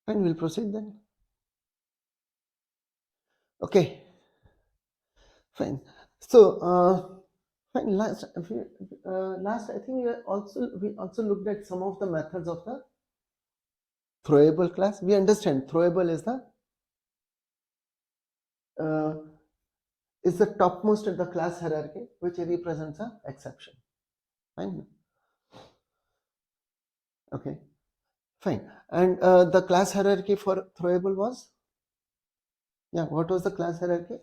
Fine, we'll proceed then. Okay, fine. So, fine. Last I think we also looked at some of the methods of the throwable class. We understand throwable is the topmost in the class hierarchy, which represents an exception. Fine. Okay. Fine. And the class hierarchy for throwable was? Yeah, what was the class hierarchy?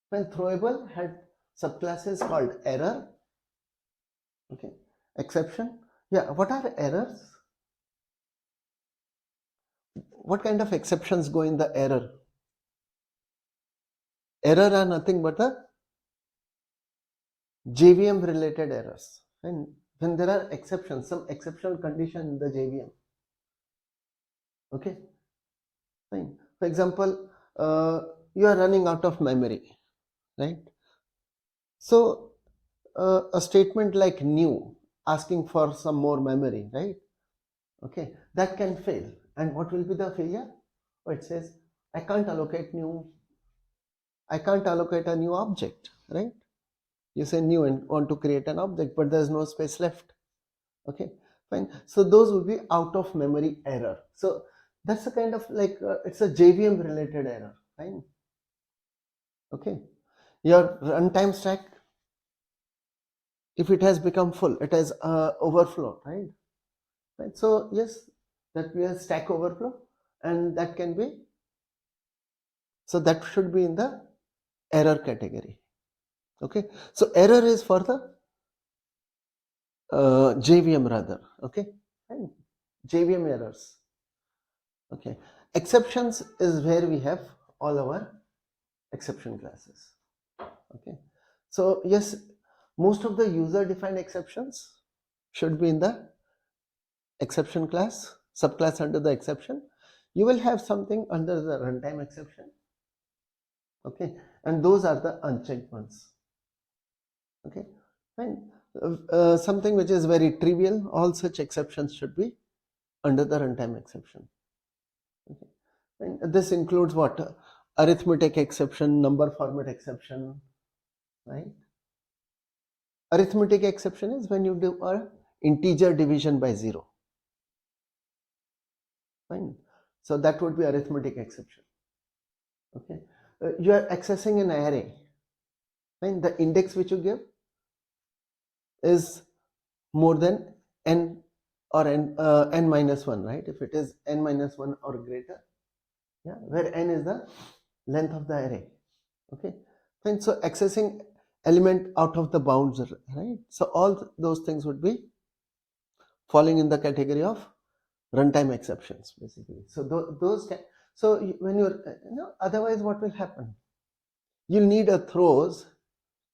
When throwable had subclasses called error, okay, exception. Yeah, what are errors? What kind of exceptions go in the error? Error are nothing but the JVM related errors. And when there are exceptions, some exceptional condition in the JVM. Okay, fine. For example, you are running out of memory, right? So a statement like new asking for some more memory, right? Okay, that can fail. And what will be the failure? Oh, it says I can't allocate a new object, right? You say new and want to create an object, but there's no space left. Okay, fine. So those will be out of memory error. So that's a kind of like it's a JVM related error. Fine. Okay, your runtime stack, if it has become full, it has overflow, right? Right. So yes, that we have stack overflow, and that can be, so that should be in the error category. Okay, so error is for the JVM rather. Okay, fine. JVM errors. Okay, exceptions is where we have all our exception classes. Okay, so yes, most of the user defined exceptions should be in the exception class, subclass under the exception. You will have something under the runtime exception. Okay, and those are the unchecked ones. Okay, fine. Something which is very trivial, all such exceptions should be under the runtime exception. Okay. And this includes what? Arithmetic exception, number format exception, right? Arithmetic exception is when you do a integer division by 0. Fine. So that would be arithmetic exception. Okay. You are accessing an array. Fine. The index which you give is more than n or n minus 1, right? If it is n minus 1 or greater, yeah, where n is the length of the array. Okay, fine. So accessing element out of the bounds, right? So all those things would be falling in the category of runtime exceptions, basically. So those can, so when you're otherwise what will happen? You'll need a throws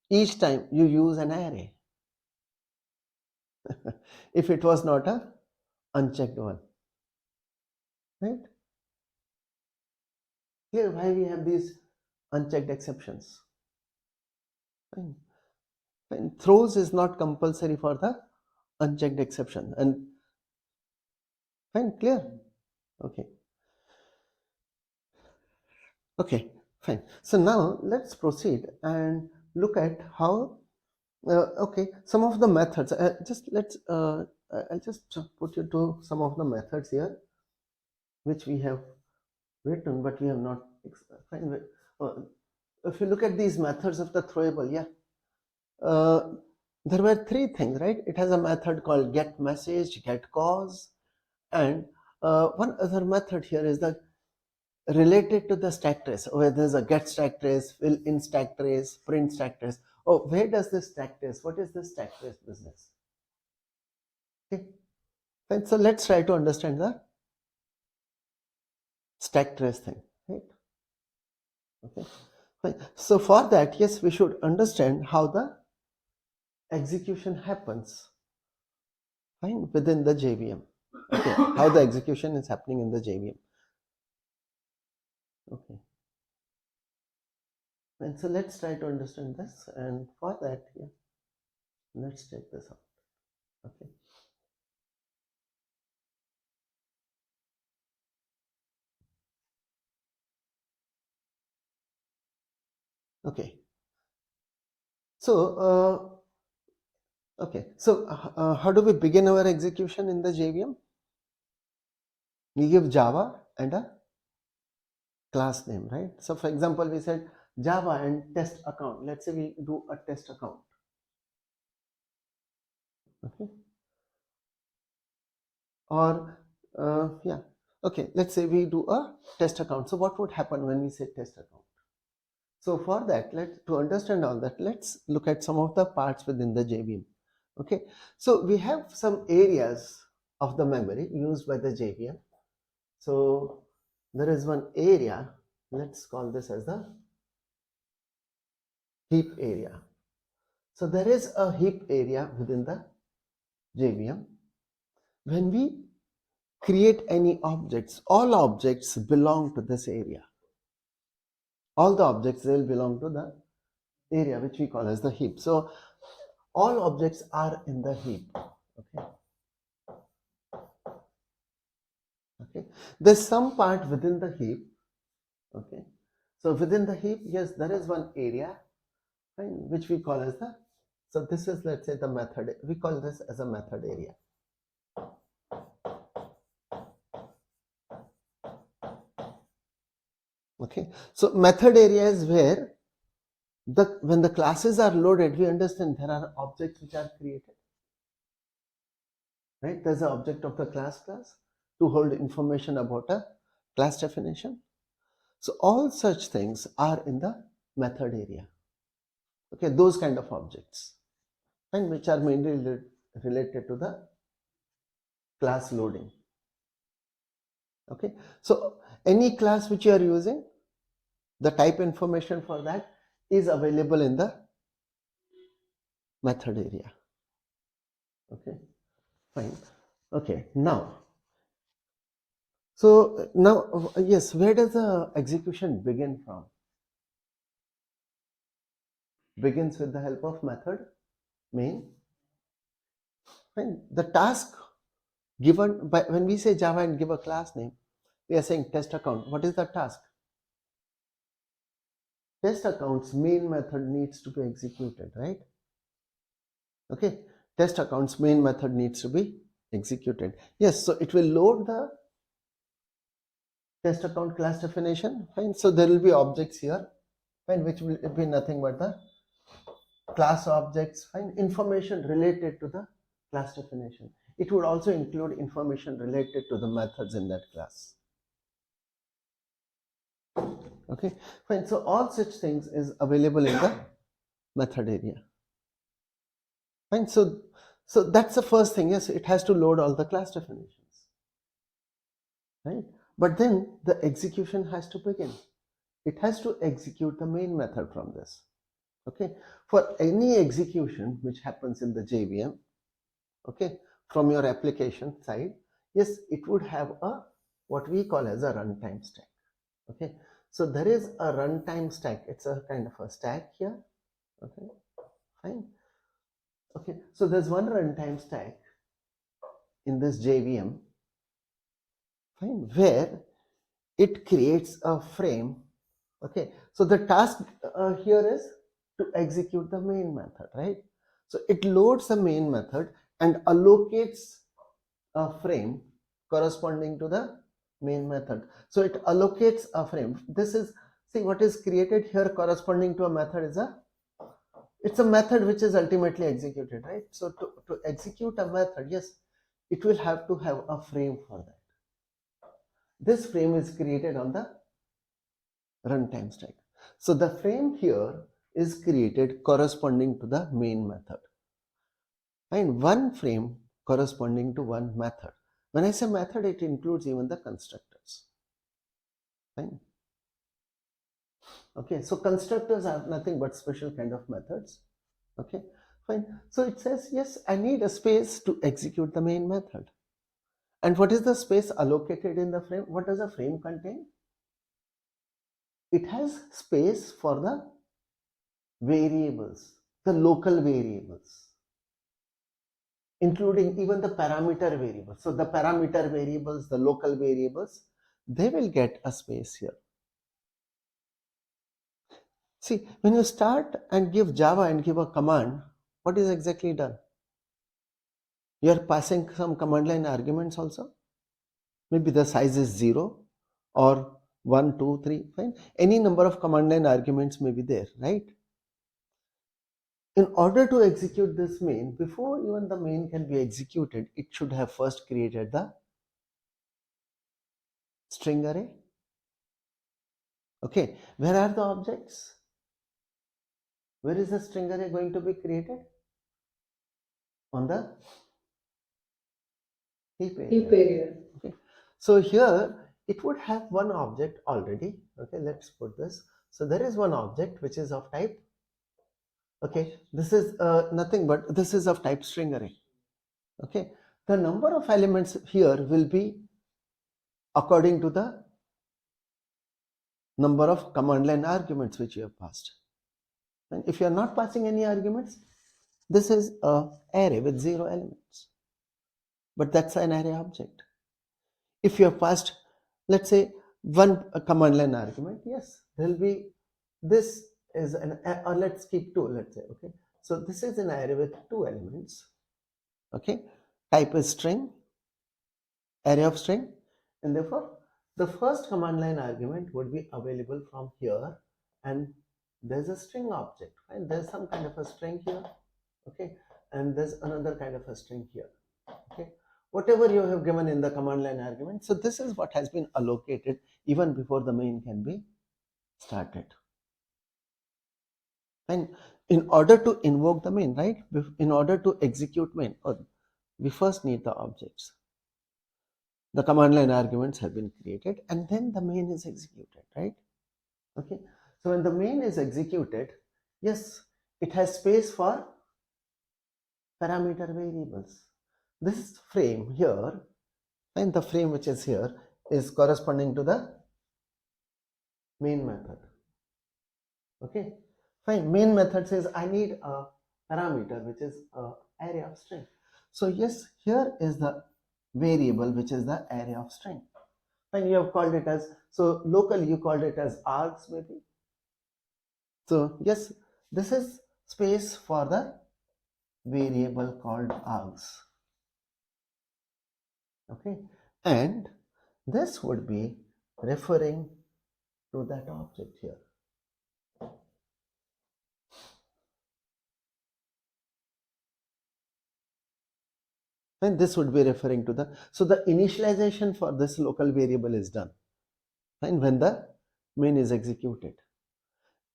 each time you use an array if it was not a unchecked one, right? Here, why we have these unchecked exceptions? Fine. Fine. Throws is not compulsory for the unchecked exception, and fine, clear. Okay. Okay, fine. So now let's proceed and look at how. Okay, some of the methods. I'll just put you to some of the methods here, which we have written, but we have not. Fine. If you look at these methods of the throwable, yeah, there were three things, right? It has a method called get message, get cause, and one other method here is the related to the stack trace, where there's a get stack trace, fill in stack trace, print stack trace. Oh, where does this stack trace? What is this stack trace business? Okay, fine. So let's try to understand the stack trace thing, right? Okay, fine. So for that, yes, we should understand how the execution happens, fine, within the JVM. Okay, how the execution is happening in the JVM. Okay. And so let's try to understand this, and for that, yeah, let's check this out. Okay. Okay. So, how do we begin our execution in the JVM? We give Java and a class name, right? So for example, we said Java and test account. Let's say we do a test account. Okay. Or yeah. Okay. Let's say we do a test account. So what would happen when we say test account? So for that, to understand all that, let's look at some of the parts within the JVM. Okay. So we have some areas of the memory used by the JVM. So there is one area. Let's call this as the heap area. So there is a heap area within the JVM. When we create any objects, all objects belong to this area. All the objects will belong to the area which we call as the heap. So all objects are in the heap. Okay. Okay. There's some part within the heap. Okay. So within the heap, yes, there is one area, right, which we call as the. So this is, let's say, the method. We call this as a method area. Okay. So method area is where when the classes are loaded, we understand there are objects which are created. Right? There's an object of the class to hold information about a class definition. So all such things are in the method area. Okay, those kind of objects, and which are mainly related to the class loading. Okay, so any class which you are using, the type information for that is available in the method area. Okay, fine. Okay, now, so now, yes, where does the execution begin from? Begins with the help of method main. When the task given by, when we say Java and give a class name, we are saying test account. What is the task? Test account's main method needs to be executed, right? Okay, test account's main method needs to be executed. Yes, so it will load the test account class definition. Fine, so there will be objects here, fine, which will be nothing but the class objects, fine, information related to the class definition. It would also include information related to the methods in that class. Okay, fine. So all such things is available in the method area. Fine. So that's the first thing. Yes, it has to load all the class definitions, right? But then the execution has to begin. It has to execute the main method from this. Okay, for any execution which happens in the JVM, okay, from your application side, yes, it would have a what we call as a runtime stack. Okay, so there is a runtime stack. It's a kind of a stack here. Okay, fine. Okay, so there's one runtime stack in this JVM, fine, where it creates a frame. Okay, so the task here is to execute the main method, right? So it loads the main method and allocates a frame corresponding to the main method. So it allocates a frame. This is, see, what is created here corresponding to a method is it's a method which is ultimately executed, right? So to execute a method, yes, it will have to have a frame for that. This frame is created on the runtime stack. So the frame here is created corresponding to the main method, and one frame corresponding to one method. When I say method, it includes even the constructors. Fine. Okay, so constructors are nothing but special kind of methods. Okay, fine. So it says, yes, I need a space to execute the main method. And what is the space allocated in the frame? What does a frame contain? It has space for the variables, the local variables, including even the parameter variables. So the parameter variables, the local variables, they will get a space here. See, when you start and give Java and give a command, what is exactly done? You are passing some command line arguments also. Maybe the size is 0 or 1, 2, 3, fine. Any number of command line arguments may be there, right? In order to execute this main, before even the main can be executed, it should have first created the string array. Okay, where are the objects? Where is the string array going to be created? On the heap area. Okay, so here it would have one object already. Okay, let's put this. So there is one object which is of type. Okay, this is nothing but this is of type string array. Okay, the number of elements here will be according to the number of command line arguments which you have passed. And if you are not passing any arguments, this is an array with 0 elements. But that's an array object. If you have passed, let's say, one command line argument, yes, there will be, this is an, or let's keep 2, let's say, okay. So this is an array with 2 elements, okay. Type is string, array of string, and therefore the first command line argument would be available from here, and there's a string object, and there's some kind of a string here, okay, and there's another kind of a string here, okay, whatever you have given in the command line argument. So this is what has been allocated even before the main can be started. And in order to invoke the main, right, in order to execute main, we first need the objects. The command line arguments have been created, and then the main is executed, right? Okay, so when the main is executed, yes, it has space for parameter variables. This frame here, and the frame which is here, is corresponding to the main method. Okay, fine. Main method says I need a parameter which is a array of string. So yes, here is the variable which is the array of string. And you have called it as, so locally you called it as args maybe. So yes, this is space for the variable called args. Okay, and this would be referring to that object here. And this would be referring to the, so the initialization for this local variable is done, and when the main is executed,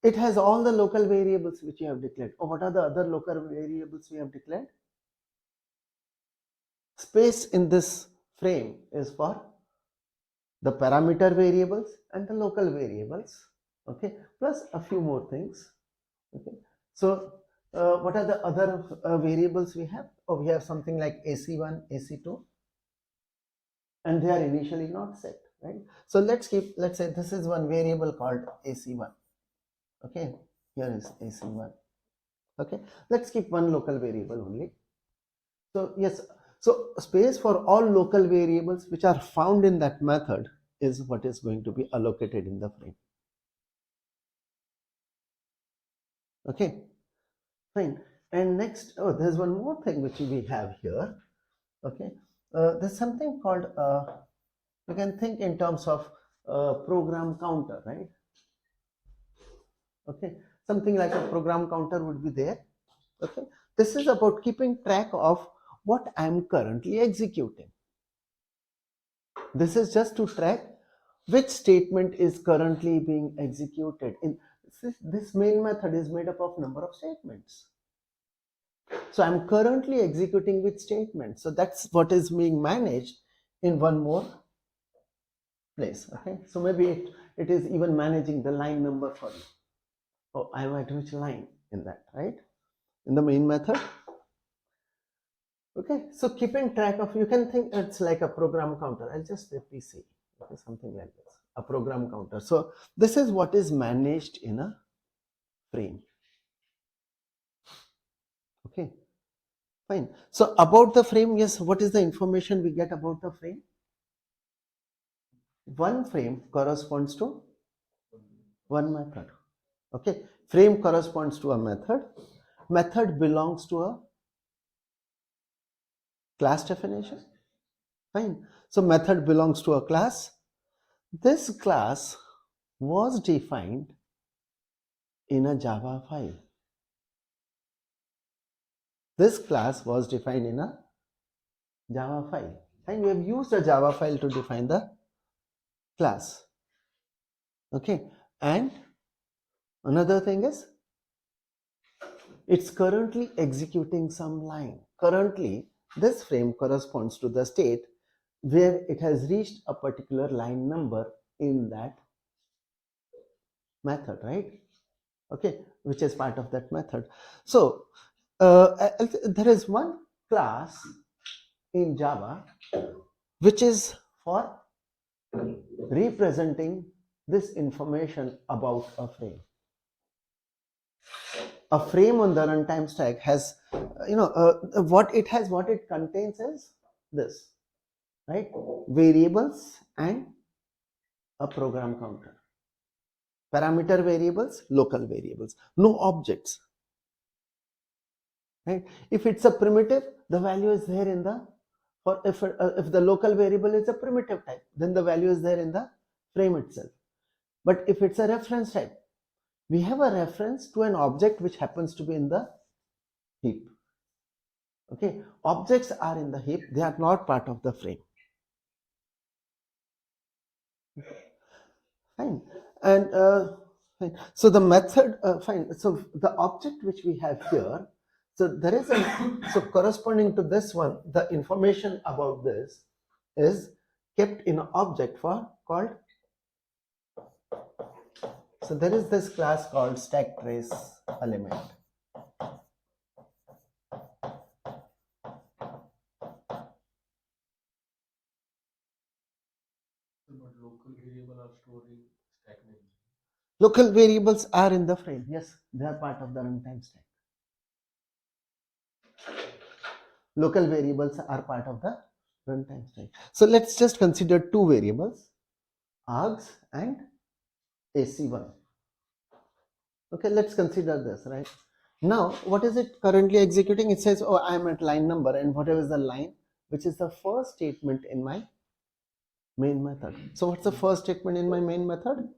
it has all the local variables which you have declared. Or what are the other local variables we have declared? Space in this frame is for the parameter variables and the local variables, okay, plus a few more things, okay. So what are the other variables we have? Oh, we have something like AC1, AC2, and they are initially not set, right? So let's say this is one variable called AC1, okay, here is AC1, okay. Let's keep one local variable only. So yes, so space for all local variables which are found in that method is what is going to be allocated in the frame. Okay, fine. And next, oh, there's one more thing which we have here. Okay, there's something called, you can think in terms of program counter, right? Okay, something like a program counter would be there. Okay, this is about keeping track of what I'm currently executing. This is just to track which statement is currently being executed. In this main method is made up of number of statements. So I'm currently executing which statement. So that's what is being managed in one more place. Okay, so maybe it is even managing the line number for you. Oh, I'm at which line in that, right? In the main method. Okay, so keeping track of, you can think it's like a program counter. I'll just say PC, okay, something like this, a program counter. So this is what is managed in a frame. Okay, fine. So about the frame, yes, what is the information we get about the frame? One frame corresponds to one method. Okay, Frame corresponds to a method. Method belongs to a class definition. Fine. So method belongs to a class. This class was defined in a Java file. This class was defined in a Java file. And we have used a Java file to define the class. Okay. And another thing is, it's currently executing some line. Currently, this frame corresponds to the state where it has reached a particular line number in that method, right? Okay, which is part of that method. So there is one class in Java which is for representing this information about a frame. A frame on the runtime stack has, what it contains is this, right? Variables and a program counter. Parameter variables, local variables, no objects, right? If it's a primitive, the value is there in the, or if the local variable is a primitive type, then the value is there in the frame itself. But if it's a reference type, we have a reference to an object which happens to be in the heap. Okay, objects are in the heap, they are not part of the frame. Fine. And fine. So the method, fine. So the object which we have here, so there is a, so corresponding to this one, the information about this is kept in an object for called, so there is this class called stack trace element. But local variable are stored in stack name. Local variables are in the frame. Yes, they are part of the runtime stack. Local variables are part of the runtime stack. So let's just consider two variables, args and AC1. Okay, let's consider this, right? Now, what is it currently executing? It says, oh, I'm at line number, and whatever is the line, which is the first statement in my main method. So what's the first statement in my main method?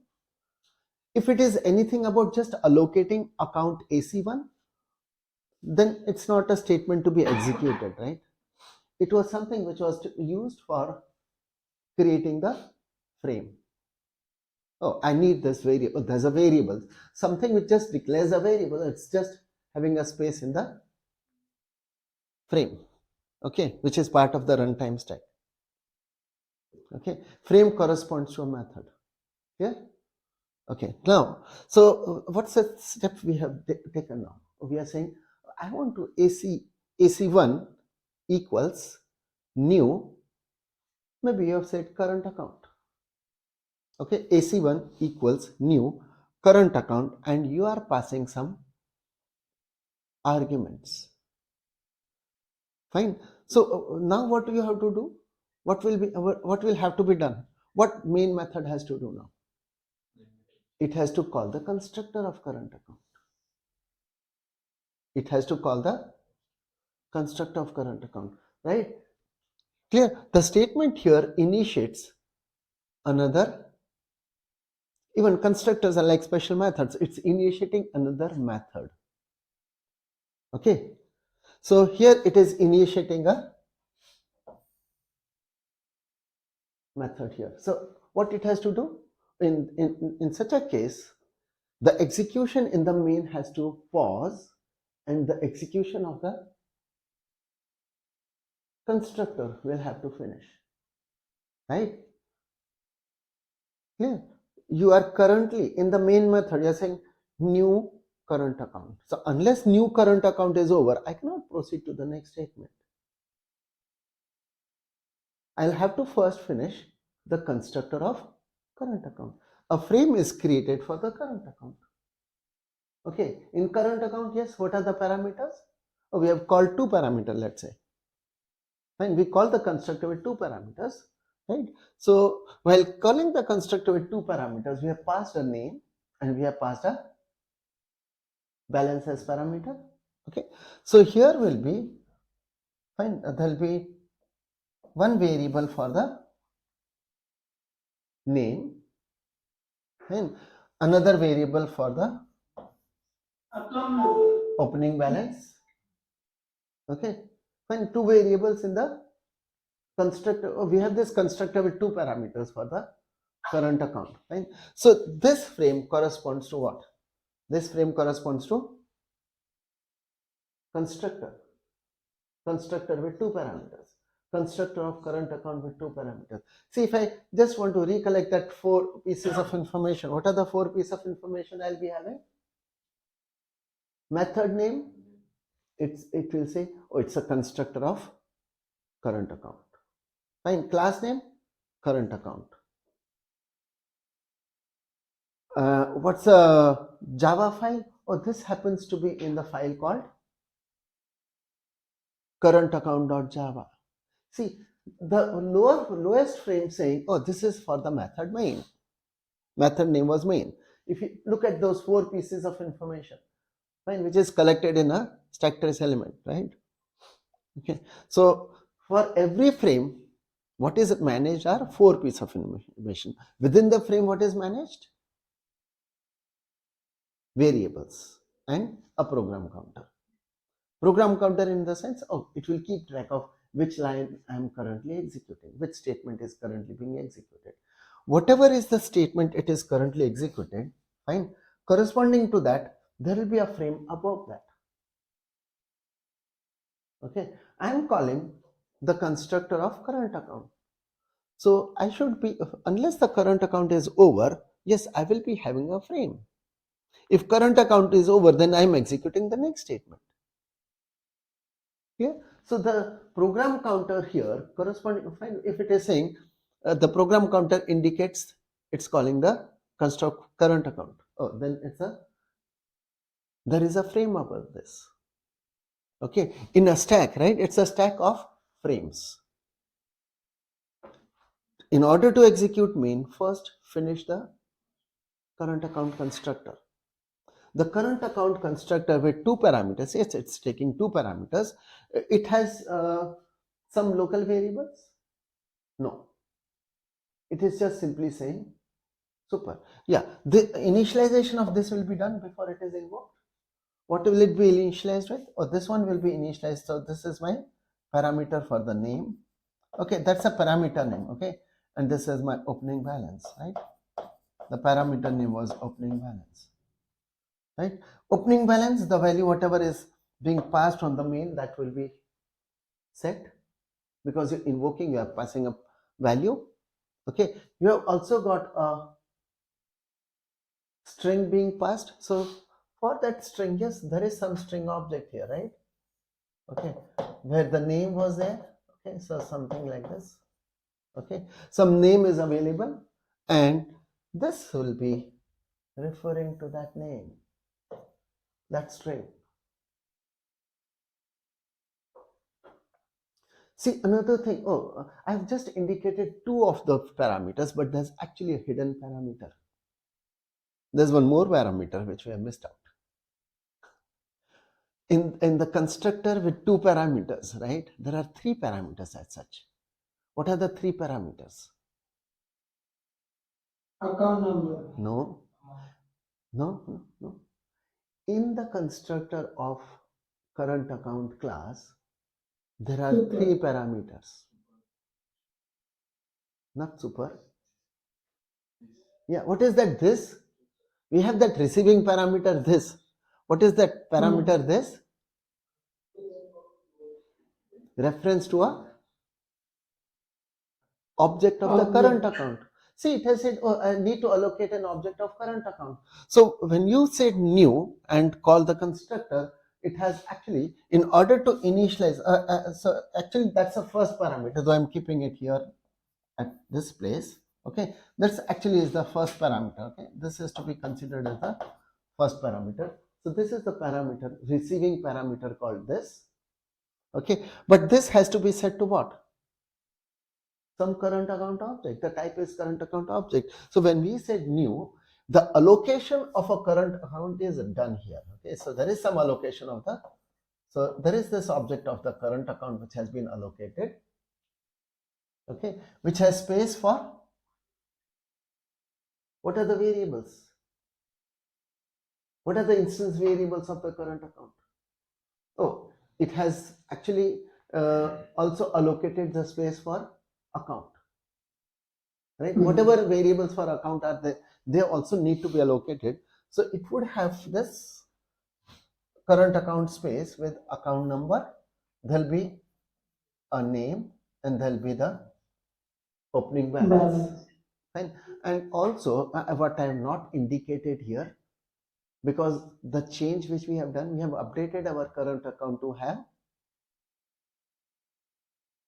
If it is anything about just allocating account AC1, then it's not a statement to be executed, right? It was something which was used for creating the frame. Oh, I need this variable. There's a variable. Something which just declares a variable. It's just having a space in the frame. Okay, which is part of the runtime stack. Okay, frame corresponds to a method. Yeah. Okay. Now, so what's the step we have taken now? We are saying I want to AC1 equals new. Maybe you have said current account. Okay, AC1 equals new current account, and you are passing some arguments. Fine. So now what do you have to do? What will have to be done? What main method has to do now? It has to call the constructor of current account. It has to call the constructor of current account, right? Clear? The statement here initiates another, even constructors are like special methods. It's initiating another method. Okay. So here it is initiating a method here. So what it has to do in such a case, the execution in the main has to pause, and the execution of the constructor will have to finish, right? Yeah, you are currently in the main method, you're saying new current account. So unless new current account is over, I cannot proceed to the next statement. I'll have to first finish the constructor of current account. A frame is created for the current account. Okay, in current account, yes, what are the parameters? Oh, we have called two parameters, let's say. And we call the constructor with two parameters, right? So while calling the constructor with two parameters, we have passed a name and we have passed a balance as parameter. Okay, so here will be fine. There will be one variable for the name and another variable for the opening balance. Okay, fine. Two variables in the constructor. Oh, we have this constructor with two parameters for the current account. Right. So this frame corresponds to what? This frame corresponds to constructor. Constructor with two parameters. Constructor of current account with two parameters. See, if I just want to recollect that four pieces of information, what are the four pieces of information I'll be having? Method name, it will say, oh, it's a constructor of current account. Fine. Class name, current account. What's a Java file? Oh, this happens to be in the file called current account.java. See, the lowest frame saying, oh, this is for the method main. Method name was main. If you look at those four pieces of information, fine, which is collected in a stack trace element, right? Okay, so for every frame, what is managed are four pieces of information. Within the frame, what is managed? Variables and a program counter. Program counter in the sense, oh, it will keep track of which line I am currently executing, which statement is currently being executed. Whatever is the statement it is currently executed, fine, corresponding to that, there will be a frame above that. Okay, I am calling the constructor of current account. So I should be, unless the current account is over, yes, I will be having a frame. If current account is over, then I am executing the next statement. Yeah. So the program counter here corresponding, fine, if it is saying the program counter indicates it's calling the construct current account. Oh, then there is a frame above this. Okay, in a stack, right? It's a stack of frames. In order to execute main, first finish the current account constructor. The current account constructor with two parameters, yes, it's taking two parameters. It has some local variables? No. It is just simply saying super. Yeah, the initialization of this will be done before it is invoked. What will it be initialized with? Oh, this one will be initialized. So this is my parameter for the name. Okay, that's a parameter name. Okay, and this is my opening balance, right? The parameter name was opening balance, right? Opening balance, the value whatever is being passed on the main, that will be set, because you're invoking, you are passing a value. Okay, you have also got a string being passed. So for that string, yes, there is some string object here, right? Okay, where the name was there. Okay, so something like this. Okay, some name is available and this will be referring to that name, that string. See, another thing, oh, I've just indicated two of the parameters, but there's actually a hidden parameter. There's one more parameter which we have missed out. In the constructor with two parameters, right? There are three parameters as such. What are the three parameters? Account number. No. In the constructor of current account class, there are Super. three parameters. Not super. Yeah, what is that this? We have that receiving parameter this. What is that parameter this? Reference to a object of the current account. See, it has said, oh, I need to allocate an object of current account. So when you said new and call the constructor, it has actually, in order to initialize, so actually that's the first parameter, though I'm keeping it here at this place. Okay, that's actually is the first parameter. Okay, this is to be considered as the first parameter. So this is the parameter, receiving parameter called this. Okay, but this has to be set to what? Some current account object. The type is current account object. So when we said new, the allocation of a current account is done here. Okay, so there is some allocation of the, so there is this object of the current account which has been allocated, okay, which has space for, what are the variables? What are the instance variables of the current account? Oh, it has actually also allocated the space for account, right? Whatever variables for account are there, they also need to be allocated. So it would have this current account space with account number, there'll be a name, and there'll be the opening balance. Fine. And also what I have not indicated here, because the change which we have done, we have updated our current account to have,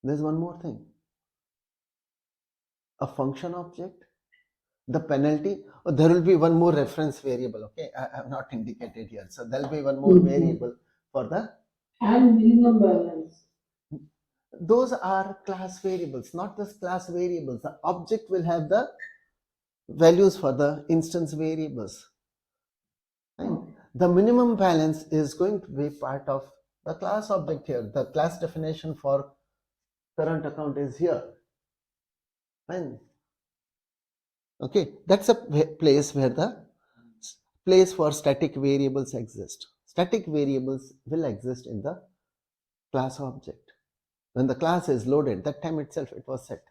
there's one more thing, a function object, the penalty. Oh, there will be one more reference variable. Okay, I have not indicated here, so there will be one more variable for the, and minimum balance. Those are class variables, not the class variables. The object will have the values for the instance variables. Right? The minimum balance is going to be part of the class object here. The class definition for current account is here. Fine. Okay, that's a place where the place for static variables exist. Static variables will exist in the class object. When the class is loaded, that time itself it was set.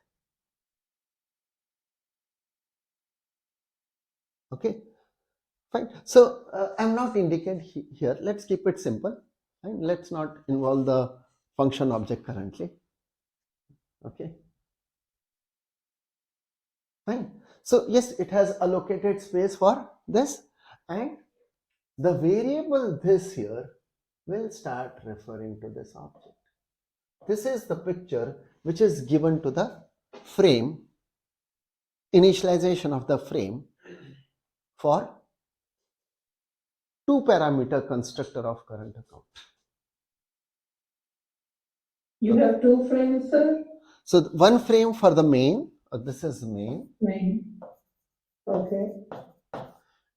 Okay, fine. So I'm not indicated here. Let's keep it simple. Fine. Let's not involve the function object currently. Okay, fine. So yes, it has allocated space for this, and the variable this here will start referring to this object. This is the picture which is given to the frame, initialization of the frame for 2-parameter constructor of current account. You have two frames, sir? So one frame for the main, this is main. Main. Okay.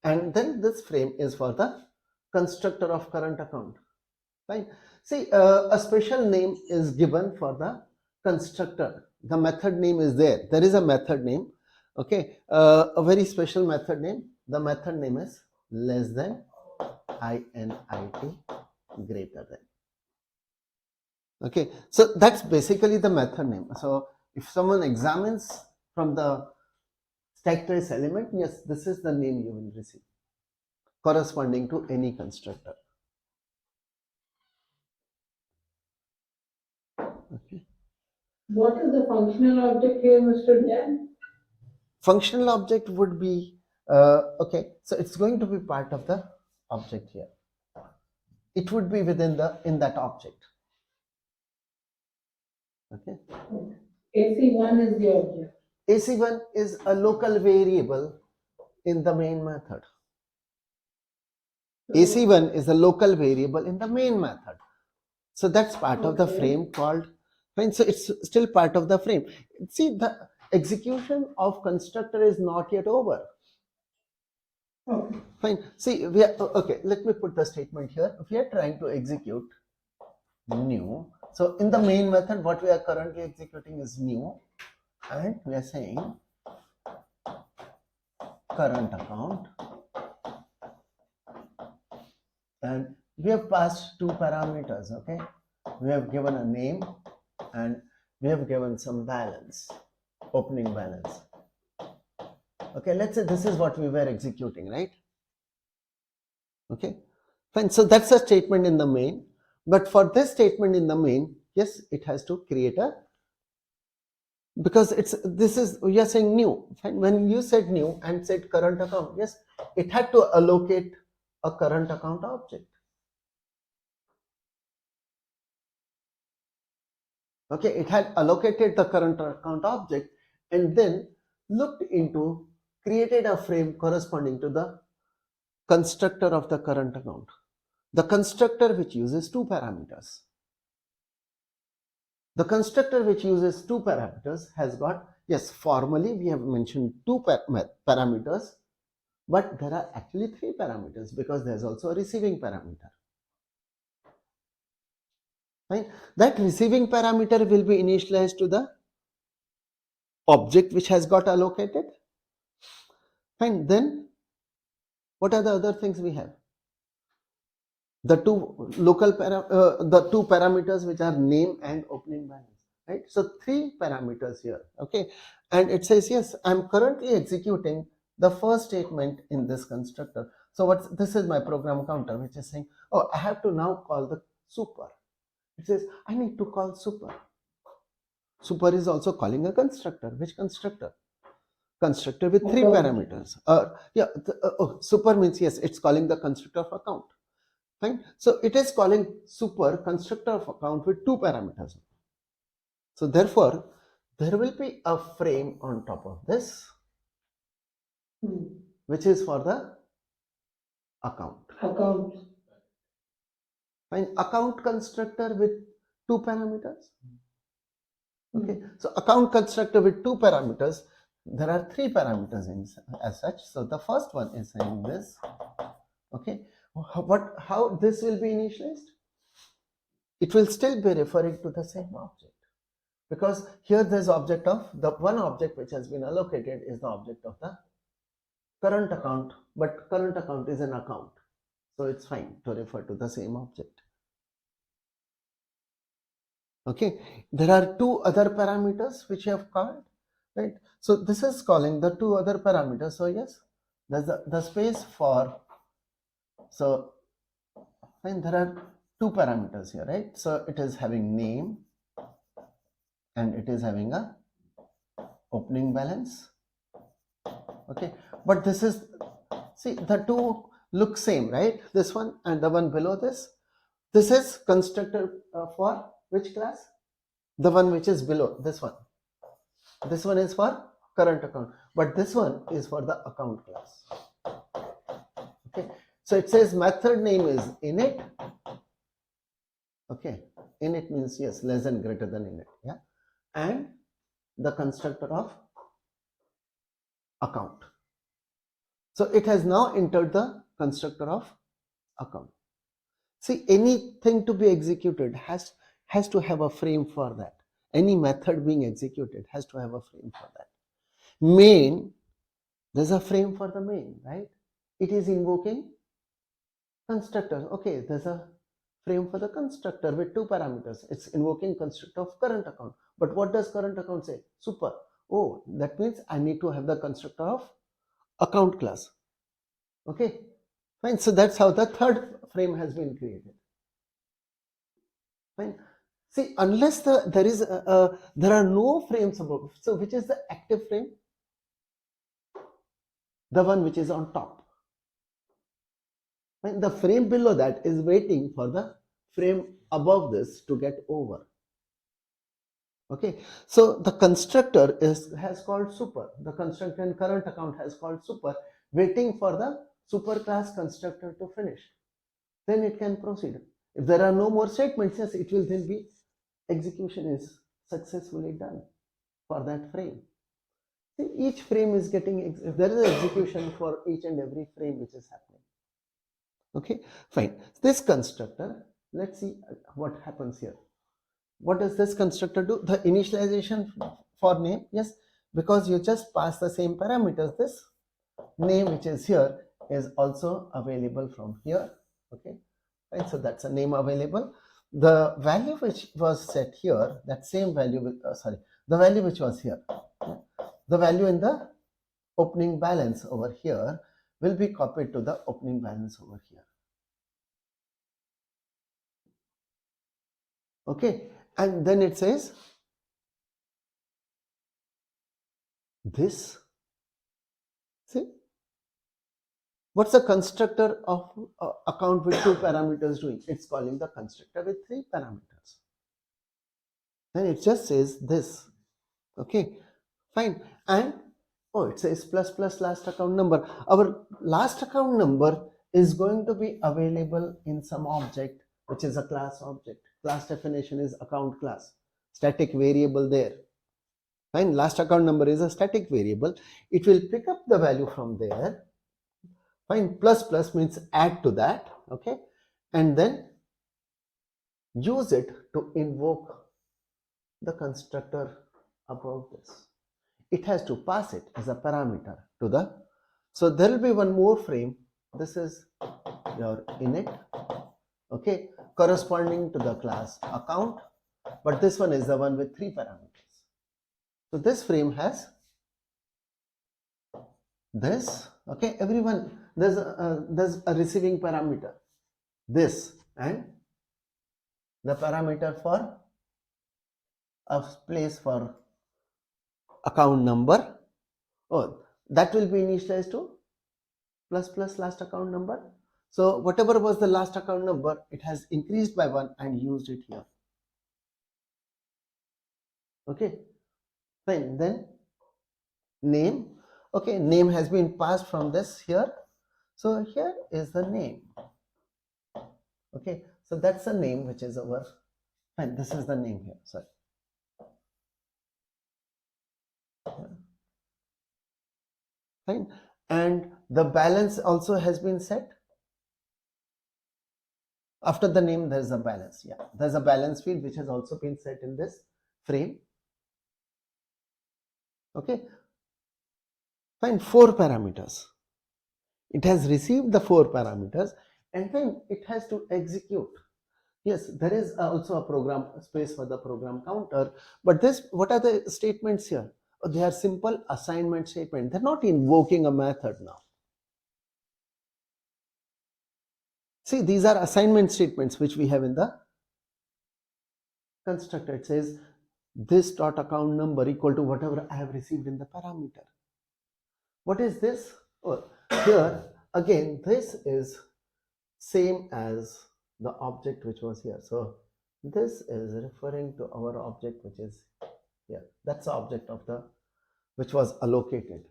And then this frame is for the constructor of current account. Fine. See, a special name is given for the constructor. The method name is there. There is a method name. Okay. A very special method name. The method name is less than INIT greater than. Okay. So that's basically the method name. So if someone examines from the stack trace element, yes, this is the name you will receive corresponding to any constructor. Okay. What is the functional object here, Mr. Dan? Functional object would be, okay, so it's going to be part of the object here. It would be within the, in that object. Okay. AC1 is the object. AC1 is a local variable in the main method. AC1 is a local variable in the main method. So that's part of the frame called, fine, so it's still part of the frame. See, the execution of constructor is not yet over. Okay. Fine. See, we are, okay, let me put the statement here. If we are trying to execute new, so in the main method, what we are currently executing is new, and we are saying current account, and we have passed two parameters. Okay, we have given a name and we have given some balance, opening balance. Okay, let's say this is what we were executing, right? Okay, fine. So that's a statement in the main, but for this statement in the main, yes, it has to create a, because it's, this is, we are saying new. Fine. When you said new and said current account, yes, it had to allocate a current account object. Okay, it had allocated the current account object and then looked into, created a frame corresponding to the constructor of the current account. The constructor which uses two parameters. The constructor which uses two parameters has got, yes, formally we have mentioned two parameters. but there are actually 3 parameters because there's also a receiving parameter. Right? That receiving parameter will be initialized to the object which has got allocated. Fine. Then what are the other things we have? The the two parameters which are name and opening balance, right? So 3 parameters here, okay? And it says, yes, I'm currently executing the first statement in this constructor. So this is my program counter, which is saying, oh, I have to now call the super. It says, I need to call super. Super is also calling a constructor. Which constructor? Constructor with 3 parameters. Super means, yes, it's calling the constructor of account. Fine. So it is calling super constructor of account with 2 parameters. So therefore, there will be a frame on top of this, which is for the account. Fine. Account constructor with 2 parameters. Okay. So account constructor with 2 parameters. There are 3 parameters as such. So the first one is saying this. Okay. How this will be initialized? It will still be referring to the same object, because here there's object of the one object which has been allocated is the object of the current account, but current account is an account, so it's fine to refer to the same object. Okay, there are 2 other parameters which you have called, right? So this is calling the 2 other parameters. So yes, there's the space for, so fine, there are 2 parameters here, right? So it is having name and it is having a opening balance. Okay, but this is, see, the 2 look same, right? This one and the one below this. This is constructor for which class? The one which is below this one. This one is for current account, but this one is for the account class. Okay, so it says method name is init. Okay, init means, yes, less than greater than init, yeah, and the constructor of account. So it has now entered the constructor of account. See, anything to be executed has to have a frame for that. Any method being executed has to have a frame for that. Main, there's a frame for the main, right? It is invoking constructor. Okay, there's a frame for the constructor with 2 parameters. It's invoking constructor of current account. But what does current account say? Super. Oh, that means I need to have the constructor of account class. Okay, fine. So that's how the third frame has been created. Fine. See, unless there are no frames above. So which is the active frame? The one which is on top. Fine. The frame below that is waiting for the frame above this to get over. Okay, so the constructor has called super. The constructor in current account has called super, waiting for the super class constructor to finish. Then it can proceed. If there are no more statements, yes, it will then be execution is successfully done for that frame. See, each frame is getting, there is an execution for each and every frame which is happening. Okay, fine. This constructor, let's see what happens here. What does this constructor do? The initialization for name, yes, because you just pass the same parameters. This name which is here is also available from here. Okay, right, so that's a name available. The value which was set here, that same value, the value which was here, the value in the opening balance over here will be copied to the opening balance over here. Okay, and then it says this. See, what's the constructor of account with 2 parameters doing? It's calling the constructor with 3 parameters. Then it just says this. Okay, fine. And oh, it says plus last account number. Our last account number is going to be available in some object which is a class object. Class definition is account class, static variable there. Fine, last account number is a static variable. It will pick up the value from there Fine, plus plus means add to that, okay, and then use it to invoke the constructor above this. It has to pass it as a parameter to the, so there will be one more frame. This is your init, okay, corresponding to the class account, but this one is the one with 3 parameters. So this frame has this, okay, everyone, there's a receiving parameter, this, and the parameter for a place for account number, oh, that will be initialized to plus plus last account number. So whatever was the last account number, it has increased by 1 and used it here. Okay, fine. Then name, okay, name has been passed from this here. So here is the name. Okay, so that's the name which is our, fine, this is the name here, sorry. Fine, and the balance also has been set. After the name, there's a balance. Yeah, there's a balance field which has also been set in this frame. Okay, fine, 4 parameters. It has received the 4 parameters and then it has to execute. Yes, there is also a program space for the program counter, but this, what are the statements here? Oh, they are simple assignment statement. They're not invoking a method now. See, these are assignment statements which we have in the constructor. It says this dot account number equal to whatever I have received in the parameter. What is this? Oh, here again, this is same as the object which was here. So this is referring to our object which is here. That's the object of the which was allocated.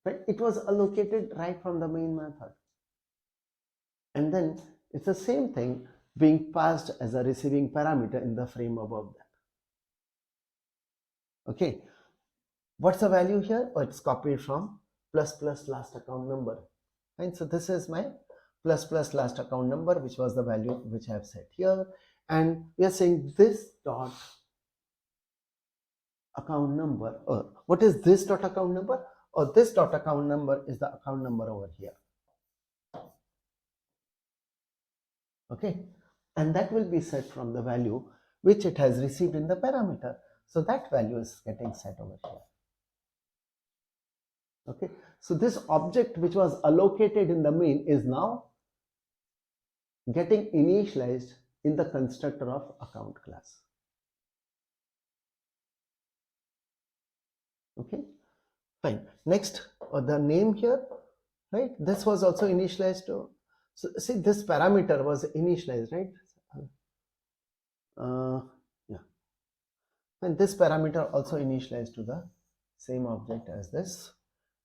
Right? It was allocated right from the main method. And then it's the same thing being passed as a receiving parameter in the frame above that. Okay. What's the value here? Oh, it's copied from plus plus last account number. And so this is my plus plus last account number, which was the value which I have set here. And we are saying this dot account number. What is this dot account number? Or this dot account number is the account number over here. Okay, and that will be set from the value which it has received in the parameter. So that value is getting set over here. Okay, so this object which was allocated in the main is now getting initialized in the constructor of account class. Okay, fine. Next, the name here, right? This was also initialized to, so see, this parameter was initialized, right? Yeah, and this parameter also initialized to the same object as this,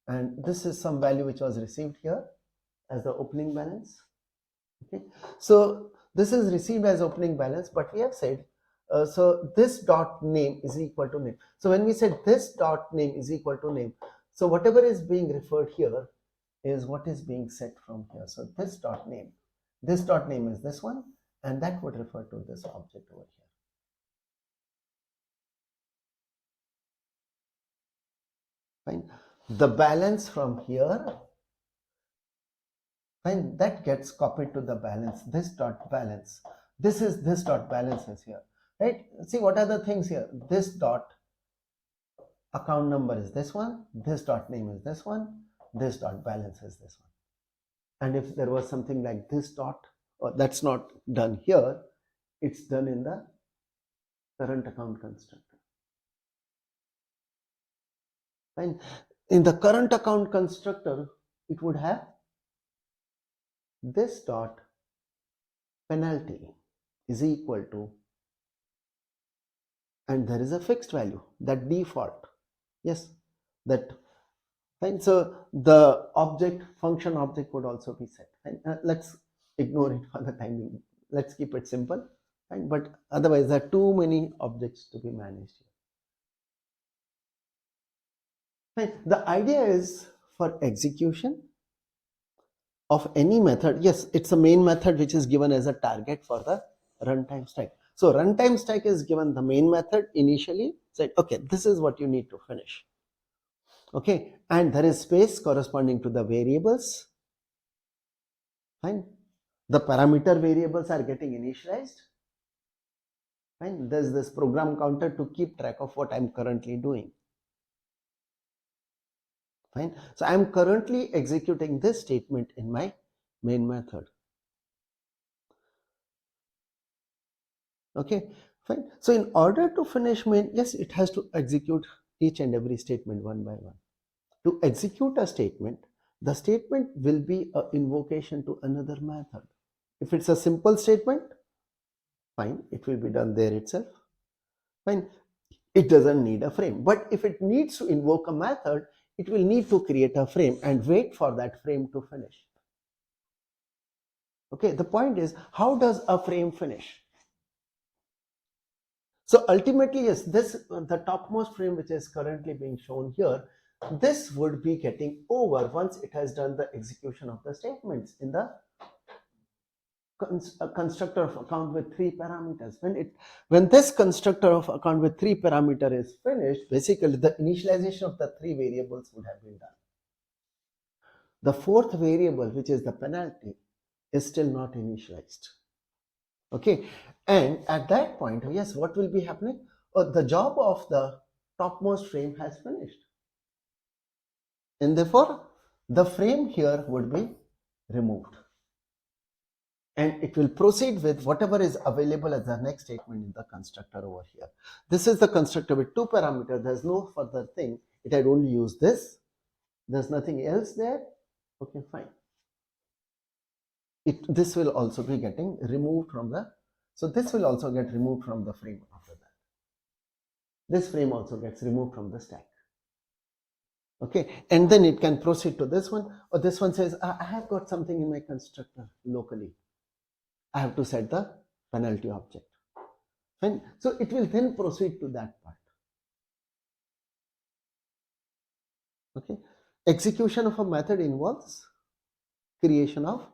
and this is some value which was received here as the opening balance. Okay, so this is received as opening balance, but we have said so this dot name is equal to name. So when we said this dot name is equal to name, so whatever is being referred here is what is being set from here. So this dot name is this one, and that would refer to this object over here. Fine. The balance from here, fine, that gets copied to the balance. This dot balance. This is this dot balance is here, right? See, what are the things here? This dot account number is this one. This dot name is this one. This dot balance is this one. And if there was something like this dot, or that's not done here, it's done in the current account constructor. Fine. In the current account constructor, it would have this dot penalty is equal to, and there is a fixed value, that default. Yes, that fine. So the object function object would also be set. And let's ignore it for the time being. Let's keep it simple. Fine. But otherwise, there are too many objects to be managed here. Fine. The idea is for execution. of any method, yes, it's a main method which is given as a target for the runtime stack. So runtime stack is given the main method initially, said, okay, this is what you need to finish. Okay, and there is space corresponding to the variables. Fine. The parameter variables are getting initialized. Fine. There's this program counter to keep track of what I'm currently doing. Fine. So I'm currently executing this statement in my main method. Okay, fine. So in order to finish main, yes, it has to execute each and every statement one by one. To execute a statement, the statement will be an invocation to another method. If it's a simple statement, fine, it will be done there itself. Fine, it doesn't need a frame. But if it needs to invoke a method, it will need to create a frame and wait for that frame to finish. Okay, the point is, how does a frame finish? So ultimately, yes, this the topmost frame which is currently being shown here, this would be getting over once it has done the execution of the statements in the constructor of account with 3 parameters. When this constructor of account with 3 parameter is finished, basically the initialization of the 3 variables would have been done. The 4th variable, which is the penalty, is still not initialized. Okay, and at that point, yes, what will be happening? The job of the topmost frame has finished, and therefore the frame here would be removed, and it will proceed with whatever is available as the next statement in the constructor over here. This is the constructor with 2 parameters. There's no further thing. It had only used this. There's nothing else there. Okay, fine. This will also be getting removed from the, so this will also get removed from the frame after that. This frame also gets removed from the stack. Okay, and then it can proceed to this one, or this one says, I have got something in my constructor locally. I have to set the penalty object. Fine. So it will then proceed to that part. Okay, execution of a method involves creation of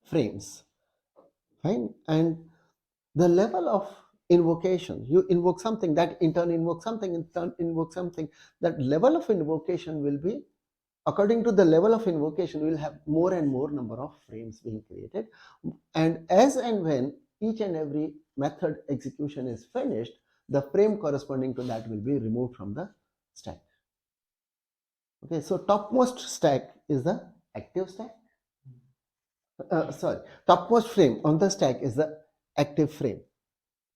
frames. Fine, and the level of invocation, you invoke something, that in turn invokes something, in turn invokes something. That level of invocation will be, according to the level of invocation, we will have more and more number of frames being created, and as and when each and every method execution is finished, the frame corresponding to that will be removed from the stack. Okay, so topmost stack is the active stack. Topmost frame on the stack is the active frame.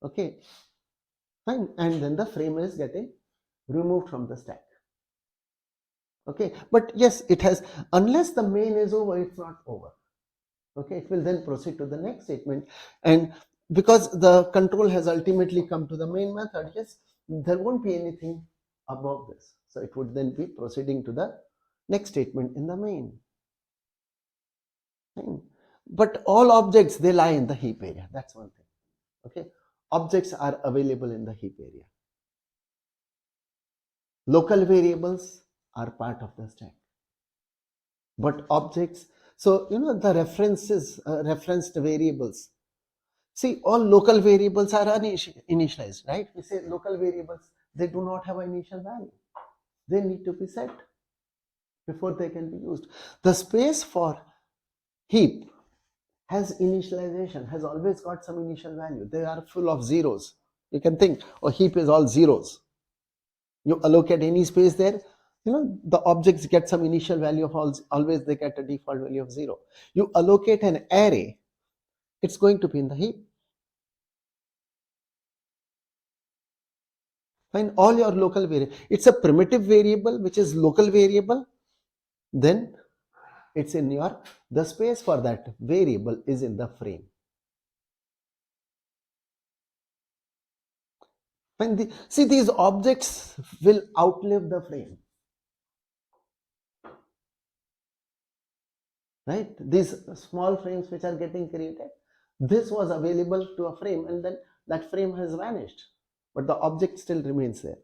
Okay, fine, and then the frame is getting removed from the stack. Okay, but yes, it has, unless the main is over, it's not over. Okay, it will then proceed to the next statement, and because the control has ultimately come to the main method, yes, there won't be anything above this, so it would then be proceeding to the next statement in the main. Fine. But all objects, they lie in the heap area. That's one thing. Okay, objects are available in the heap area. Local variables are part of the stack, but objects, so the references, referenced variables, see, all local variables are initialized, right? We say local variables, they do not have an initial value. They need to be set before they can be used. The space for heap has initialization, has always got some initial value. They are full of zeros. You can think, oh, heap is all zeros. You allocate any space there, the objects get some initial value of always they get a default value of 0. You allocate an array, it's going to be in the heap. Find all your local variable. It's a primitive variable which is local variable, then it's in your, the space for that variable is in the frame. See, these objects will outlive the frame, right? These small frames which are getting created, this was available to a frame, and then that frame has vanished, but the object still remains there.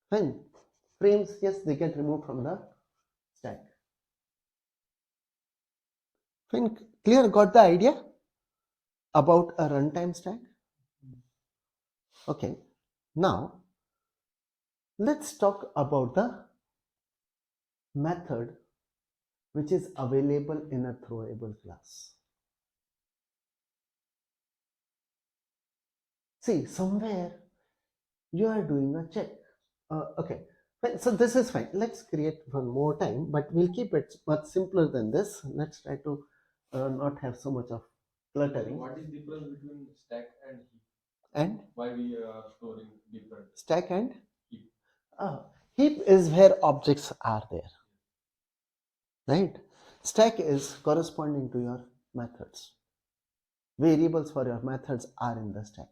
Fine. Frames, yes, they get removed from the Fine, clear, got the idea about a runtime stack? Okay, now let's talk about the method which is available in a throwable class. See, somewhere you are doing a check. Okay, fine. So this is fine. Let's create one more time, but we'll keep it much simpler than this. Let's try to not have so much of cluttering. What is the difference between stack and heap? And Why we are storing different stack and heap? Heap is where objects are there, right? Stack is corresponding to your methods. Variables for your methods are in the stack.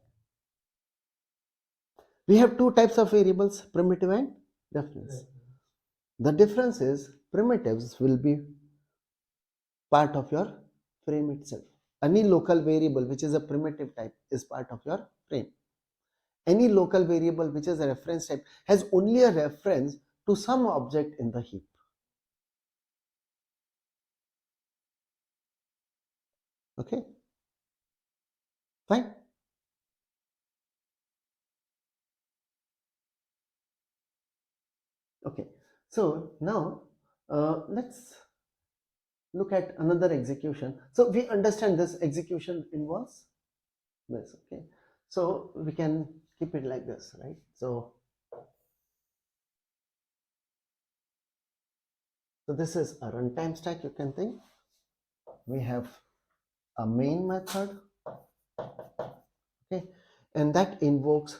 We have two types of variables, primitive and reference. The difference is primitives will be part of your frame itself. Any local variable which is a primitive type is part of your frame. Any local variable which is a reference type has only a reference to some object in the heap. Okay, fine. Okay, so now let's look at another execution. So we understand this execution involves this. Okay, so we can keep it like this, right? So this is a runtime stack. You can think we have a main method, okay, and that invokes.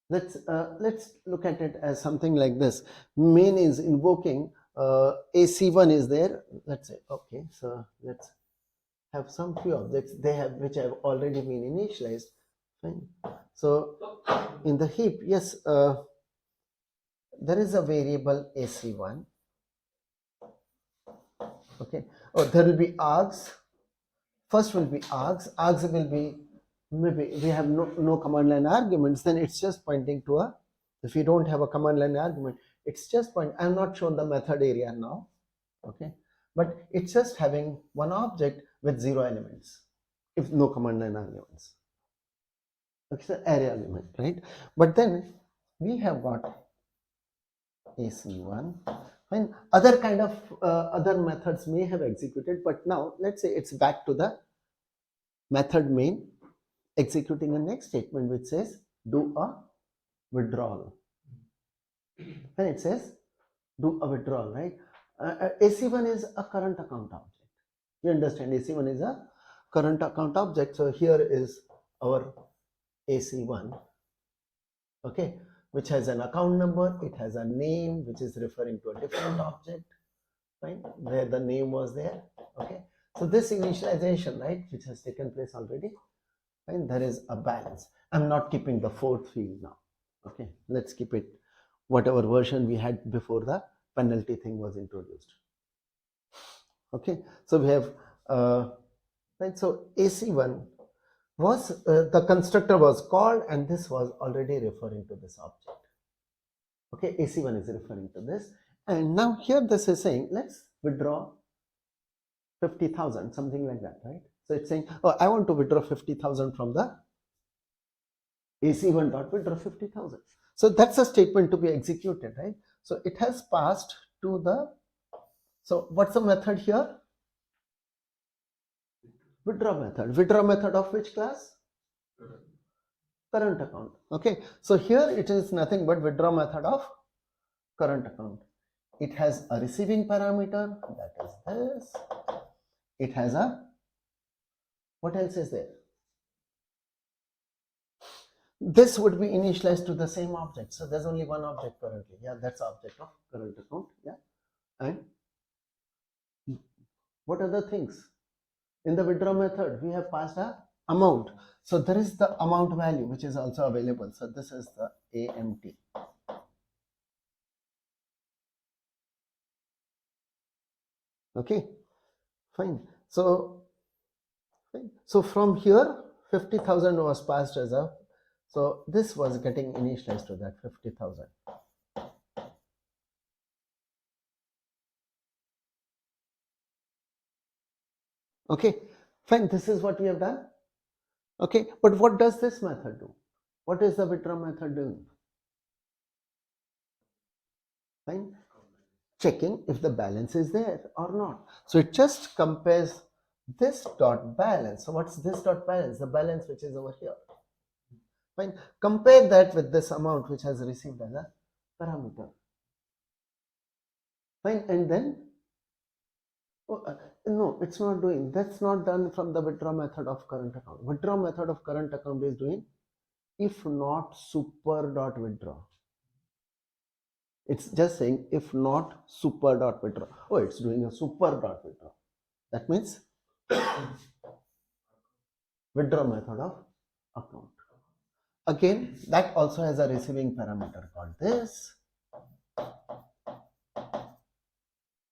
Let's look at it as something like this. Main is invoking AC1 is there. Let's say, okay, so let's have some few objects they have which have already been initialized. Fine. So in the heap, yes, there is a variable AC1. Okay. Oh, there will be args. First will be args. Args will be, maybe we have no command line arguments, then it's just pointing to a, if you don't have a command line argument, it's just point. I'm not shown the method area now. Okay. But it's just having one object with 0 elements if no command line arguments. It's an array element, right? But then we have got AC1. Fine. Other kind of other methods may have executed, but now let's say it's back to the method main executing a next statement which says do a withdrawal. And it says do a withdrawal, right? AC1 is a current account object. You understand, AC1 is a current account object. So here is our AC1, okay, which has an account number, it has a name which is referring to a different object, fine, where the name was there. Okay, so this initialization, right, which has taken place already, fine, there is a balance. I'm not keeping the fourth field now. Okay, let's keep it whatever version we had before the penalty thing was introduced. Okay, so we have right, so AC1 was the constructor was called, and this was already referring to this object. Okay, AC1 is referring to this, and now here this is saying let's withdraw 50,000, something like that, right? So it's saying, oh, I want to withdraw 50,000 from the AC1 dot withdraw 50,000. So that's a statement to be executed, right? So it has passed to the, so what's the method here? Withdraw method. Withdraw method of which class? Current account. Okay, so here it is nothing but withdraw method of current account. It has a receiving parameter, that is this. It has a, what else is there? This would be initialized to the same object. So there's only one object currently. Yeah, that's object of current account. Yeah. And what other things? In the withdraw method, we have passed a amount. So there is the amount value which is also available. So this is the AMT. Okay, fine. So from here 50,000 was passed as a, so this was getting initialized to that 50,000. Okay, fine, this is what we have done. Okay, but what does this method do? What is the withdraw method doing? Fine, checking if the balance is there or not. So it just compares this dot balance. So what's this dot balance? The balance which is over here. Fine, compare that with this amount which has received as a parameter. Fine, and then no, it's not doing. That's not done from the withdraw method of current account. Withdraw method of current account is doing if not super dot withdraw. It's just saying if not super dot withdraw. Oh, it's doing a super dot withdraw. That means withdraw method of account. Again, that also has a receiving parameter called this.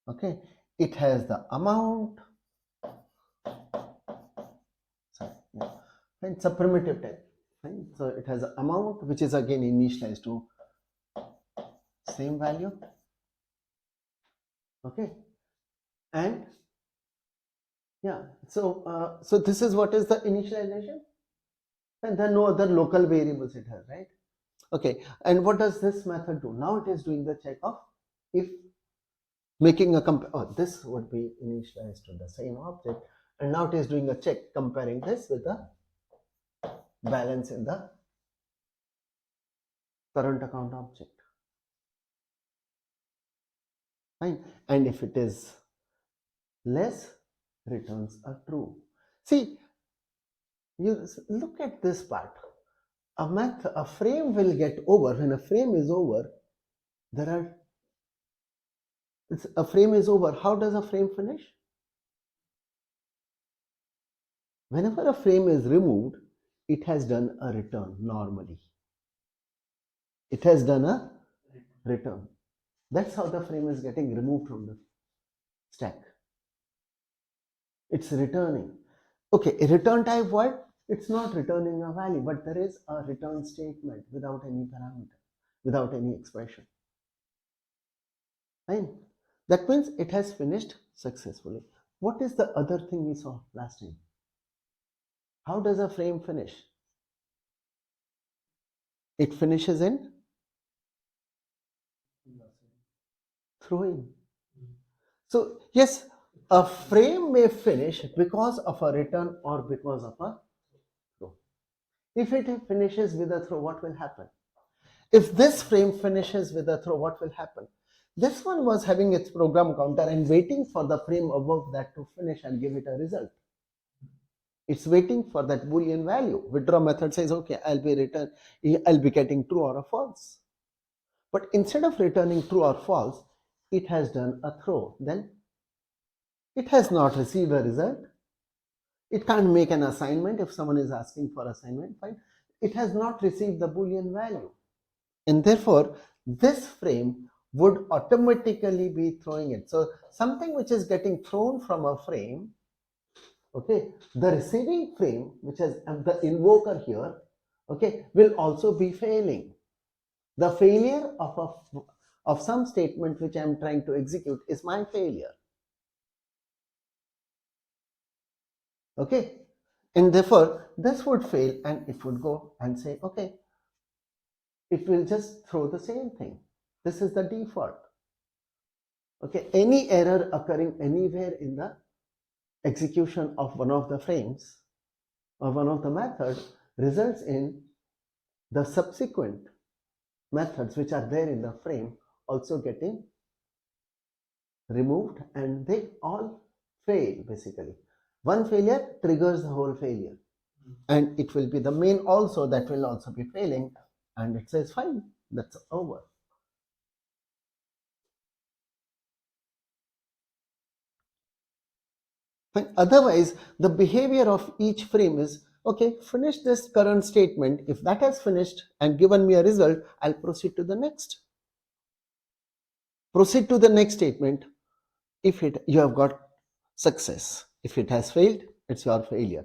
Okay, it has the amount. Sorry, yeah. It's a primitive type. Fine. So it has an amount which is again initialized to same value. Okay, and yeah, so so this is what is the initialization, and then no other local variables it has, right? Okay, and what does this method do? Now it is doing the check of if making a this would be initialized to the same object, and now it is doing a check comparing this with the balance in the current account object. Fine, and if it is less, returns a true. See, you look at this part. A frame will get over. When a frame is over, a frame is over. How does a frame finish? Whenever a frame is removed, it has done a return normally. It has done a return. That's how the frame is getting removed from the stack. It's returning. Okay, a return type what? It's not returning a value, but there is a return statement without any parameter, without any expression. Fine. That means it has finished successfully. What is the other thing we saw last time? How does a frame finish? It finishes in throwing. So yes, a frame may finish because of a return or because of a throw. If it finishes with a throw, what will happen? If this frame finishes with a throw, what will happen? This one was having its program counter and waiting for the frame above that to finish and give it a result. It's waiting for that Boolean value. Withdraw method says, okay, I'll be getting true or a false. But instead of returning true or false, it has done a throw. Then it has not received a result. It can't make an assignment if someone is asking for assignment. Fine. It has not received the Boolean value. And therefore, this frame would automatically be throwing it. So something which is getting thrown from a frame, okay, the receiving frame, which has the invoker here, okay, will also be failing. The failure of some statement which I am trying to execute is my failure. Okay, and therefore this would fail and it would go and say, okay, it will just throw the same thing. This is the default. Okay, any error occurring anywhere in the execution of one of the frames or one of the methods results in the subsequent methods which are there in the frame also getting removed, and they all fail basically. One failure triggers the whole failure, and it will be the main also that will also be failing, and it says fine, that's over. But otherwise, the behavior of each frame is, okay, finish this current statement. If that has finished and given me a result, I'll proceed to the next. Proceed to the next statement if you have got success. If it has failed, it's your failure.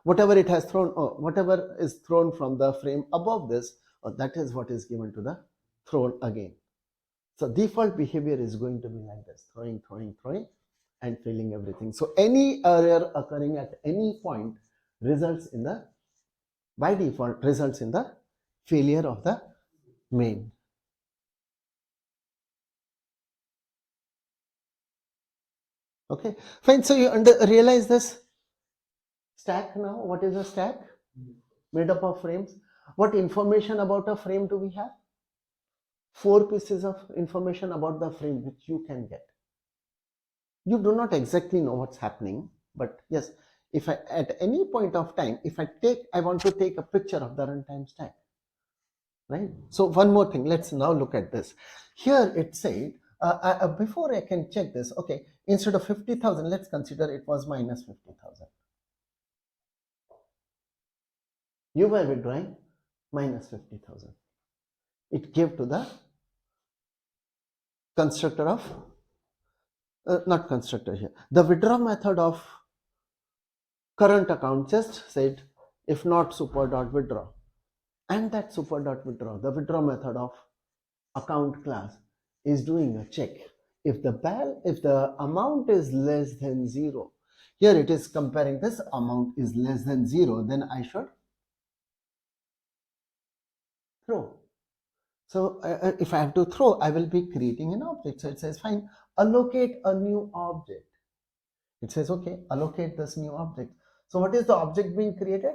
Whatever it has thrown, or whatever is thrown from the frame above this, that is what is given to the thrown again. So default behavior is going to be like this: throwing, throwing, throwing, and failing everything. So any error occurring at any point results in the, by default, results in the failure of the main. Okay, fine. So you realize this stack now. What is a stack? Made up of frames. What information about a frame do we have? 4 pieces of information about the frame which you can get. You do not exactly know what's happening, but yes, if I at any point of time, if I want to take a picture of the runtime stack, right? So one more thing, let's now look at this. Here it said, before I can check this, okay, instead of 50,000, let's consider it was minus 50,000. You were withdrawing minus 50,000. It gave to the constructor of, not constructor here, the withdraw method of current account just said if not super dot withdraw, and that super dot withdraw, the withdraw method of account class is doing a check. If the amount is less than 0, here it is comparing this amount is less than 0, then I should throw. So if I have to throw, I will be creating an object. So it says fine, allocate a new object. It says okay, allocate this new object. So what is the object being created?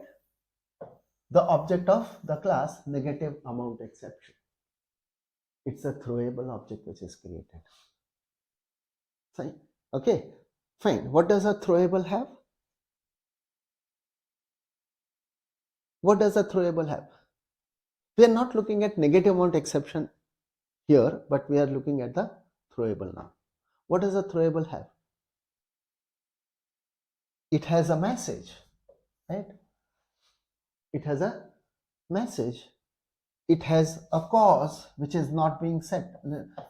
The object of the class negative amount exception. It's a throwable object which is created. Fine. Okay, fine. What does a throwable have? What does a throwable have? We are not looking at negative amount exception here, but we are looking at the throwable now. What does a throwable have? It has a message, right? It has a message. It has a cause which is not being set.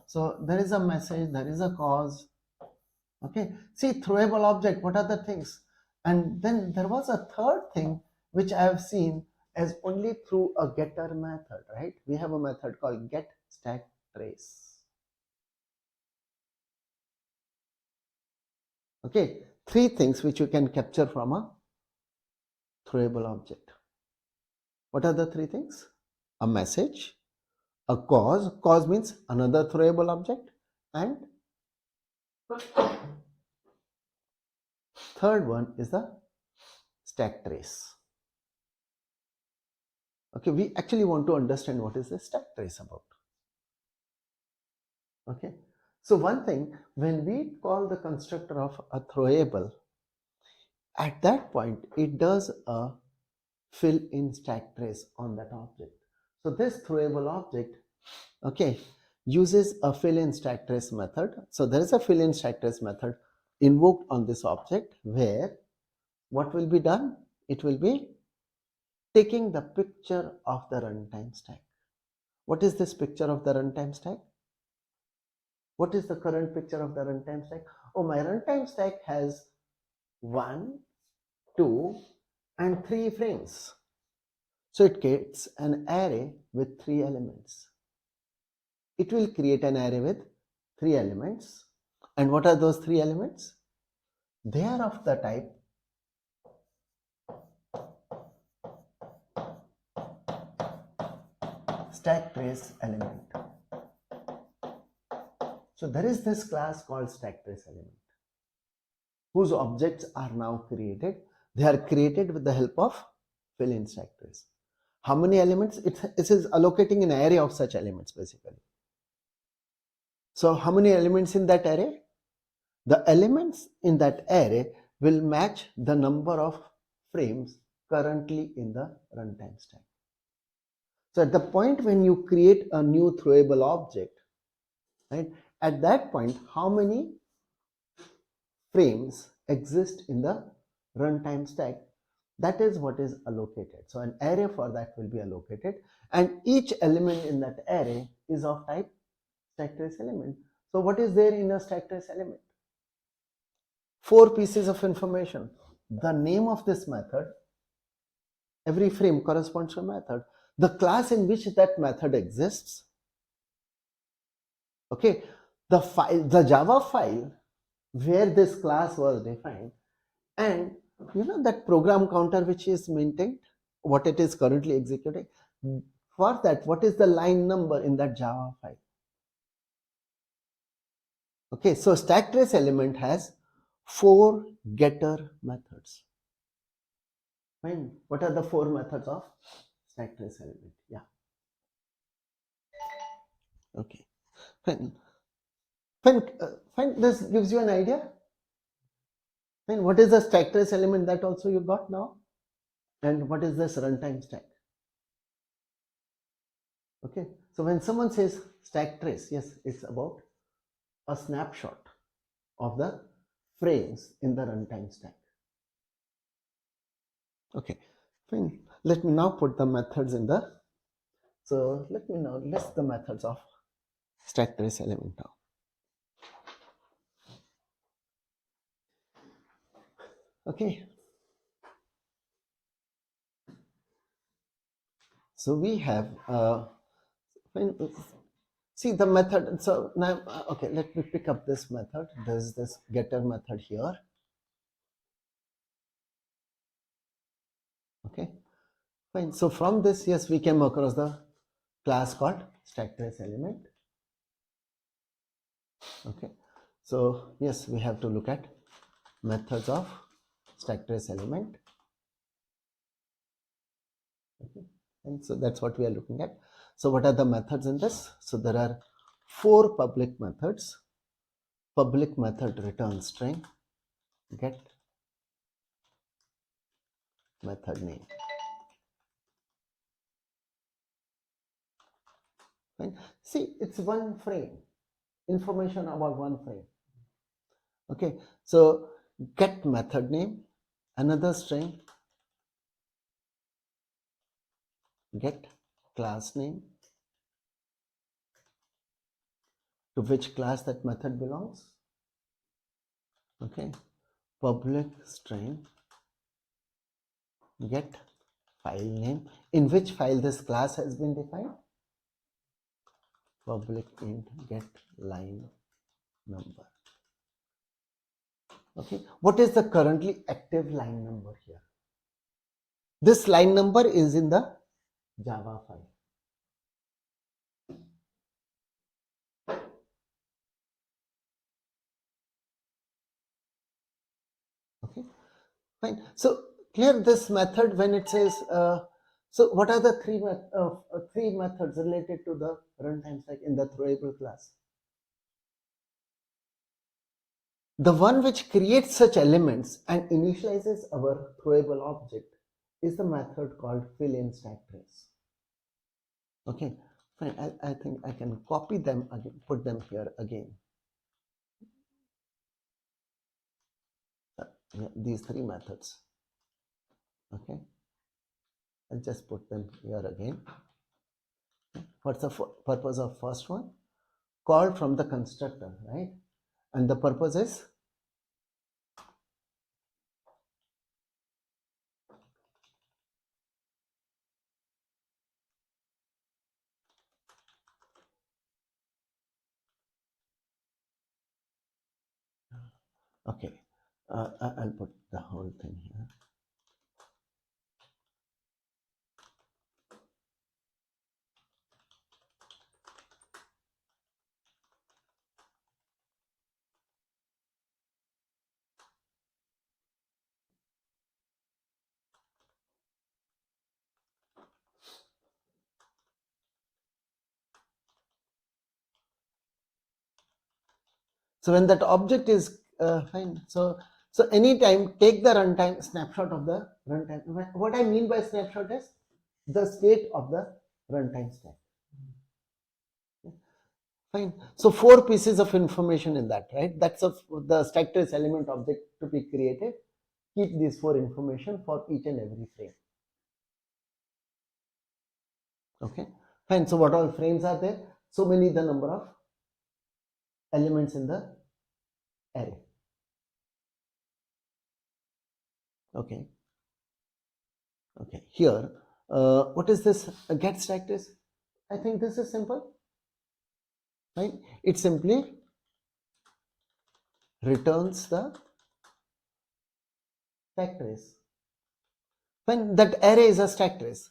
So there is a message, there is a cause. Okay, see, throwable object, what are the things? And then there was a third thing which I have seen as only through a getter method, right? We have a method called getStackTrace. Okay, 3 things which you can capture from a throwable object. What are the 3 things? A message, a cause means another throwable object, and third one is the stack trace. Okay, we actually want to understand what is the stack trace about. Okay, so one thing, when we call the constructor of a throwable, at that point it does a fill in stack trace on that object. So this throwable object, okay, uses a fill in stack trace method. So there is a fill in stack trace method invoked on this object where what will be done? It will be taking the picture of the runtime stack. What is this picture of the runtime stack? What is the current picture of the runtime stack? Oh, my runtime stack has 1, 2, and 3 frames. So it gets an array with 3 elements. It will create an array with 3 elements. And what are those 3 elements? They are of the type stack trace element. So there is this class called stack trace element whose objects are now created. They are created with the help of fill in stack trace. How many elements? It is allocating an array of such elements basically. So how many elements in that array? The elements in that array will match the number of frames currently in the runtime stack. So at the point when you create a new throwable object, right, at that point, how many frames exist in the runtime stack? That is what is allocated. So an array for that will be allocated, and each element in that array is of type stack trace element. So what is there in a stack trace element? 4 pieces of information. The name of this method, every frame corresponds to a method, the class in which that method exists, okay, the file, the Java file where this class was defined, and you know that program counter which is maintained, what it is currently executing, for that what is the line number in that Java file. Okay, so stack trace element has 4 getter methods. Fine. What are the 4 methods of stack trace element? Yeah. Okay. Fine. Fine. This gives you an idea. Fine. What is the stack trace element, that also you got now? And what is this runtime stack? Okay. So when someone says stack trace, yes, it's about a snapshot of the frames in the runtime stack. Okay. Fine. Let me now put the methods in the. So let me now list the methods of stack trace element now. Okay. So we have see the method. So now okay, let me pick up this method. There's this getter method here. Okay, fine. So from this, yes, we came across the class called stack trace element. Okay, so yes, we have to look at methods of stack trace element. Okay, and so that's what we are looking at. So what are the methods in this? So there are 4 public methods. Public method return string, get method name. Right? See, it's one frame, information about one frame. Okay, so get method name, another string, get class name, to which class that method belongs. Okay, public string, get file name, in which file this class has been defined. Public int get line number. Okay, what is the currently active line number here? This line number is in the Java file. Okay, fine. So here this method, when it says, so what are the three methods related to the runtime stack in the throwable class? The one which creates such elements and initializes our throwable object is the method called fillInStackTrace. Okay, fine. I think I can copy them again, put them here again. Yeah, these 3 methods. Okay, I'll just put them here again. What's the purpose of first one? Called from the constructor, right? And the purpose is okay. I'll put the whole thing here. So when that object is fine, so anytime take the runtime snapshot of the runtime. What I mean by snapshot is the state of the runtime stack. Fine. So 4 pieces of information in that, right? That's the stack trace element object to be created. Keep these 4 information for each and every frame. Okay. Fine. So what all frames are there? So many the number of elements in the array. Okay. Okay. Here, what is this get stack trace? I think this is simple. Right? It's simply returns the stack trace. When that array is a stack trace.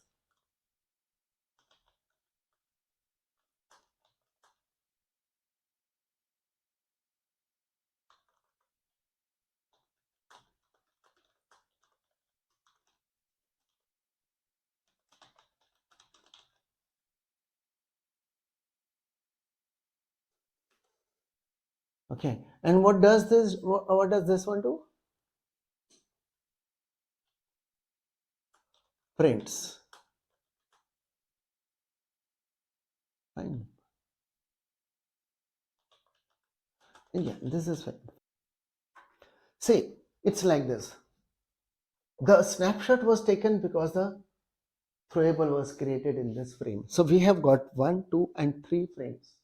Okay, and what does this one do? Prints. Fine. Yeah, this is fine. See, it's like this. The snapshot was taken because the throwable was created in this frame. So we have got 1, 2, and 3 frames.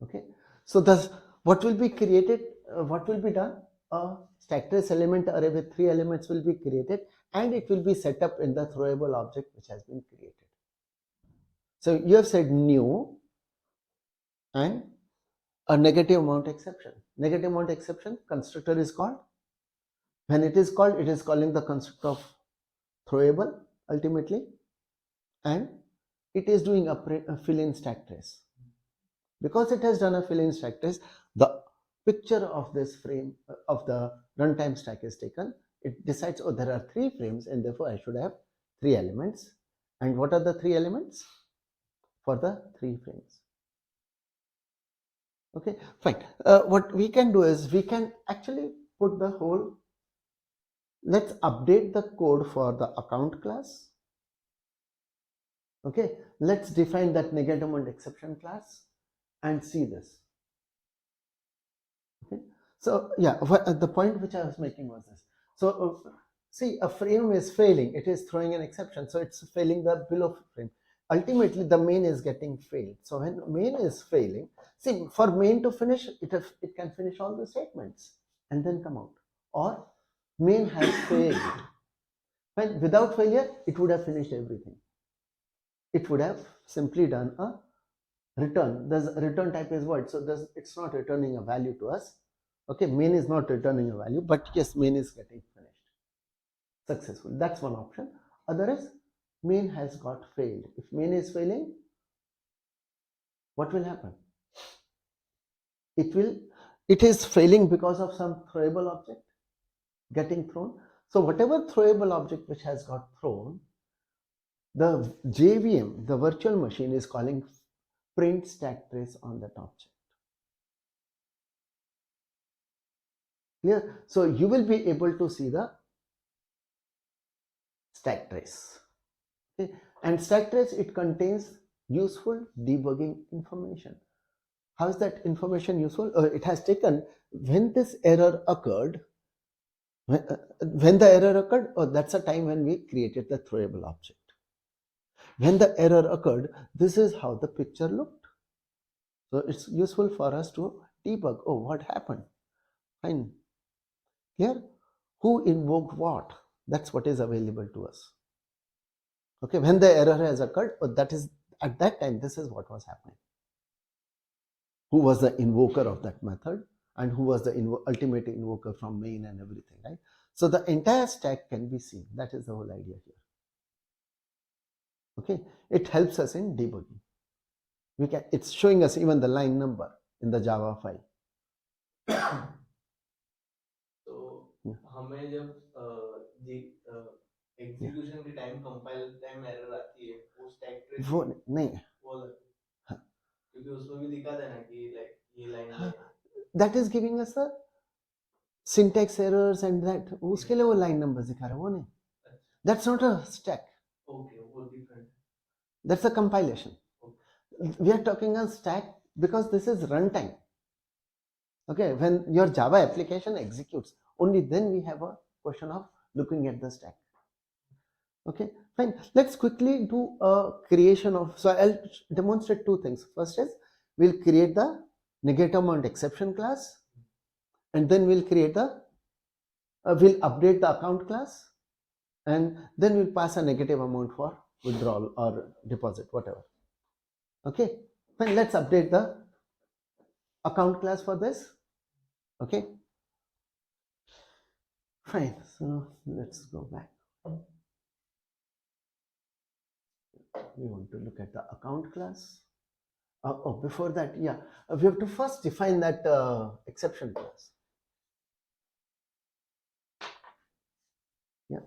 Okay, so thus what will be created, what will be done? A stack trace element array with 3 elements will be created, and it will be set up in the throwable object which has been created. So you have said new and a negative mount exception. Negative mount exception constructor is called. When it is called, it is calling the constructor of throwable ultimately, and it is doing a fill in stack trace. Because it has done a fill in stack trace, the picture of this frame of the runtime stack is taken. It decides, oh, there are 3 frames, and therefore I should have 3 elements. And what are the 3 elements for the 3 frames? Okay, fine. What we can do is we can actually put the whole, let's update the code for the account class. Okay, let's define that negative mount exception class and see this. Okay, so yeah, the point which I was making was this. So see, a frame is failing, it is throwing an exception, so it's failing the below frame. Ultimately the main is getting failed. So when main is failing, see, for main to finish, it can finish all the statements and then come out, or main has failed. When without failure, it would have finished everything. It would have simply done a return. The return type is void, so it's not returning a value to us. Okay, main is not returning a value, but yes, main is getting finished successful. That's one option. Other is main has got failed. If main is failing, what will happen? It is failing because of some throwable object getting thrown. So whatever throwable object which has got thrown, the JVM, the virtual machine, is calling print stack trace on that object. Clear? So you will be able to see the stack trace. Okay? And stack trace, it contains useful debugging information. How is that information useful? It has taken when this error occurred. When the error occurred, that's a time when we created the throwable object. When the error occurred, this is how the picture looked. So it's useful for us to debug. Oh, what happened? Fine. Here, who invoked what? That's what is available to us. Okay, when the error has occurred, that is at that time, this is what was happening. Who was the invoker of that method, and who was the ultimate invoker from main and everything, right? So the entire stack can be seen. That is the whole idea here. Okay, it helps us in debugging. It's showing us even the line number in the Java file. तो Yeah. हमें जब execution के time compile time error आती है वो stack trace वो नहीं, वो अलग है। क्योंकि उसमें भी दिखा था ना कि लाइक ये लाइन में that is giving us the syntax errors and that, उसके लिए वो line numbers दिखा रहा है, वो नहीं. That's not a stack. Okay, वो different. That's a compilation. Okay. We are talking a stack because this is runtime. Okay, when your Java application executes, only then we have a question of looking at the stack. Okay, fine. Let's quickly do a creation of, so I'll demonstrate 2 things. First is we'll create the negative amount exception class, and then we'll create the, we'll update the account class, and then we'll pass a negative amount for withdrawal or deposit, whatever. Okay, fine. Let's update the account class for this. Okay, fine. So let's go back. We want to look at the account class. Oh, before that, yeah, we have to first define that exception class. Yeah,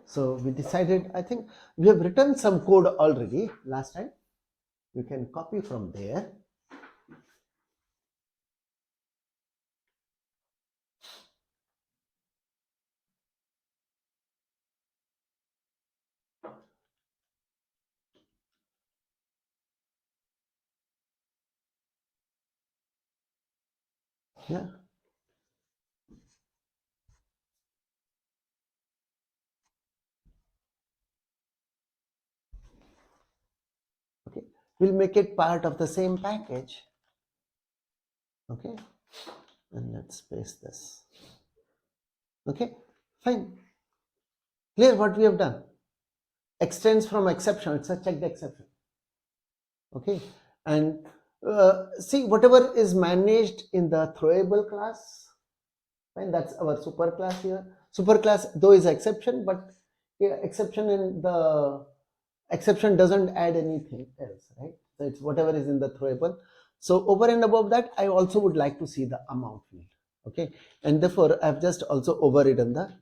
so we decided, I think we have written some code already last time. You can copy from there. Yeah. Okay, we'll make it part of the same package. Okay, and let's paste this. Okay, fine. Clear what we have done? Extends from exception, it's a checked exception. Okay, and see, whatever is managed in the throwable class, fine, that's our super class here. Super class though is exception, but yeah, exception in the exception doesn't add anything else, right? So it's whatever is in the throwable. So over and above that, I also would like to see the amount field. Okay, and therefore I've just also overridden the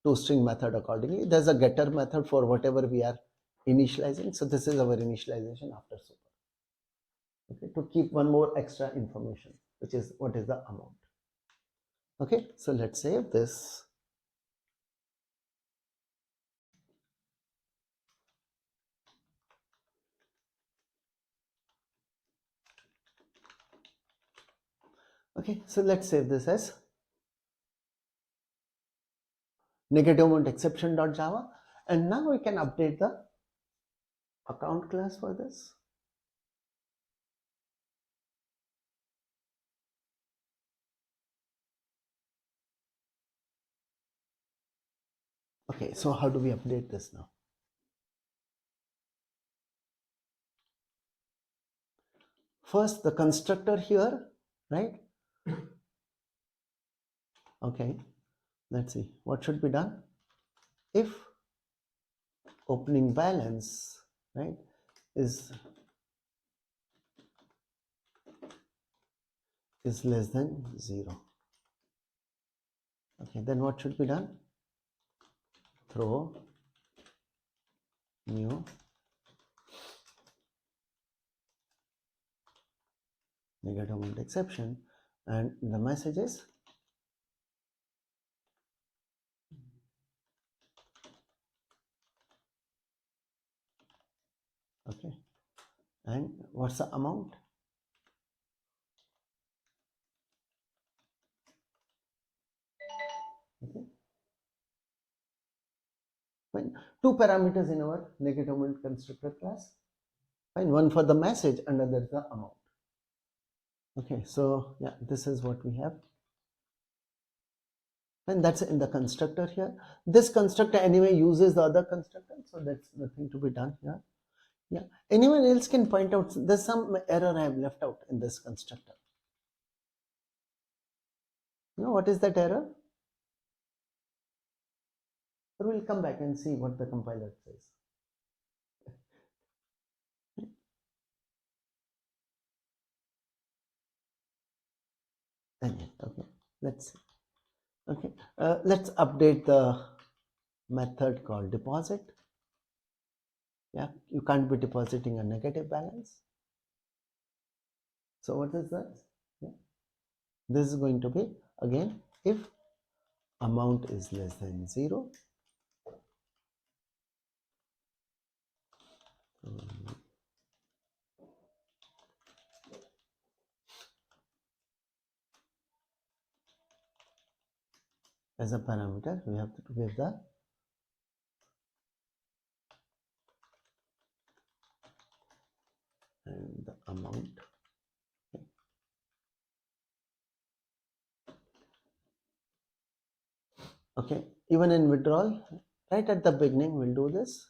toString method accordingly. There's a getter method for whatever we are initializing. So this is our initialization after super. Okay, to keep one more extra information, which is what is the amount. Okay, so let's save this. Okay, so let's save this as negative amount exception.java, and now we can update the account class for this. Okay, so how do we update this now? First, the constructor here, right? Okay, let's see what should be done. If opening balance, right, is less than 0. Okay, then what should be done? Throw new negative amount exception, and the message is okay, and what's the amount? Okay, fine. Two parameters in our negative amount constructor class. Fine, one for the message, another the amount. Okay, so yeah, this is what we have, and that's in the constructor here. This constructor anyway uses the other constructor, so that's nothing to be done here. Yeah, anyone else can point out there's some error I have left out in this constructor. You know what is that error? So we'll come back and see what the compiler says. Okay, let's see. Okay, let's update the method called deposit. Yeah, you can't be depositing a negative balance. So what is that? Yeah. This is going to be again if amount is less than 0. As a parameter, we have to give the and the amount. Okay, even in withdrawal, right at the beginning, we'll do this.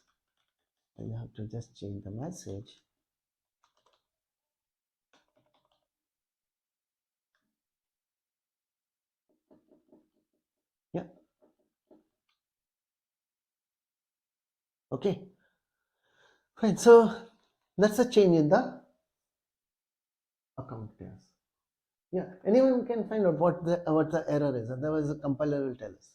And you have to just change the message. Okay, fine. So that's a change in the account class. Yeah, anyone can find out what the error is. Otherwise, the compiler will tell us.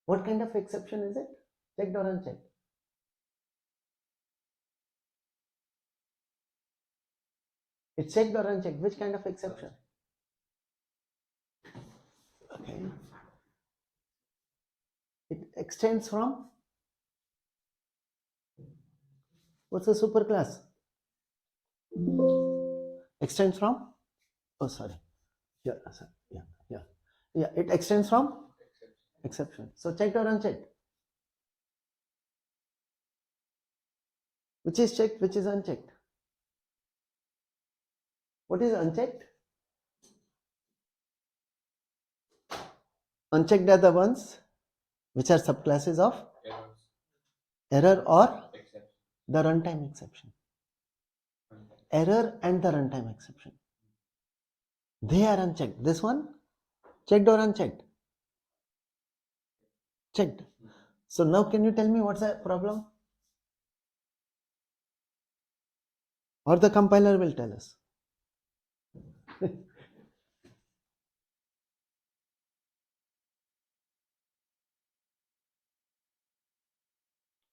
What kind of exception is it? Checked or unchecked? It's checked or unchecked. Which kind of exception? Okay. It extends from. What's the superclass? Extends from. Oh, sorry. Yeah, sorry. Yeah. It extends from exception. So checked or unchecked? Which is checked? Which is unchecked? What is unchecked? Unchecked are the ones which are subclasses of error or the runtime exception. Error and the runtime exception. They are unchecked. This one, checked or unchecked? Checked. So now can you tell me what's the problem? Or the compiler will tell us.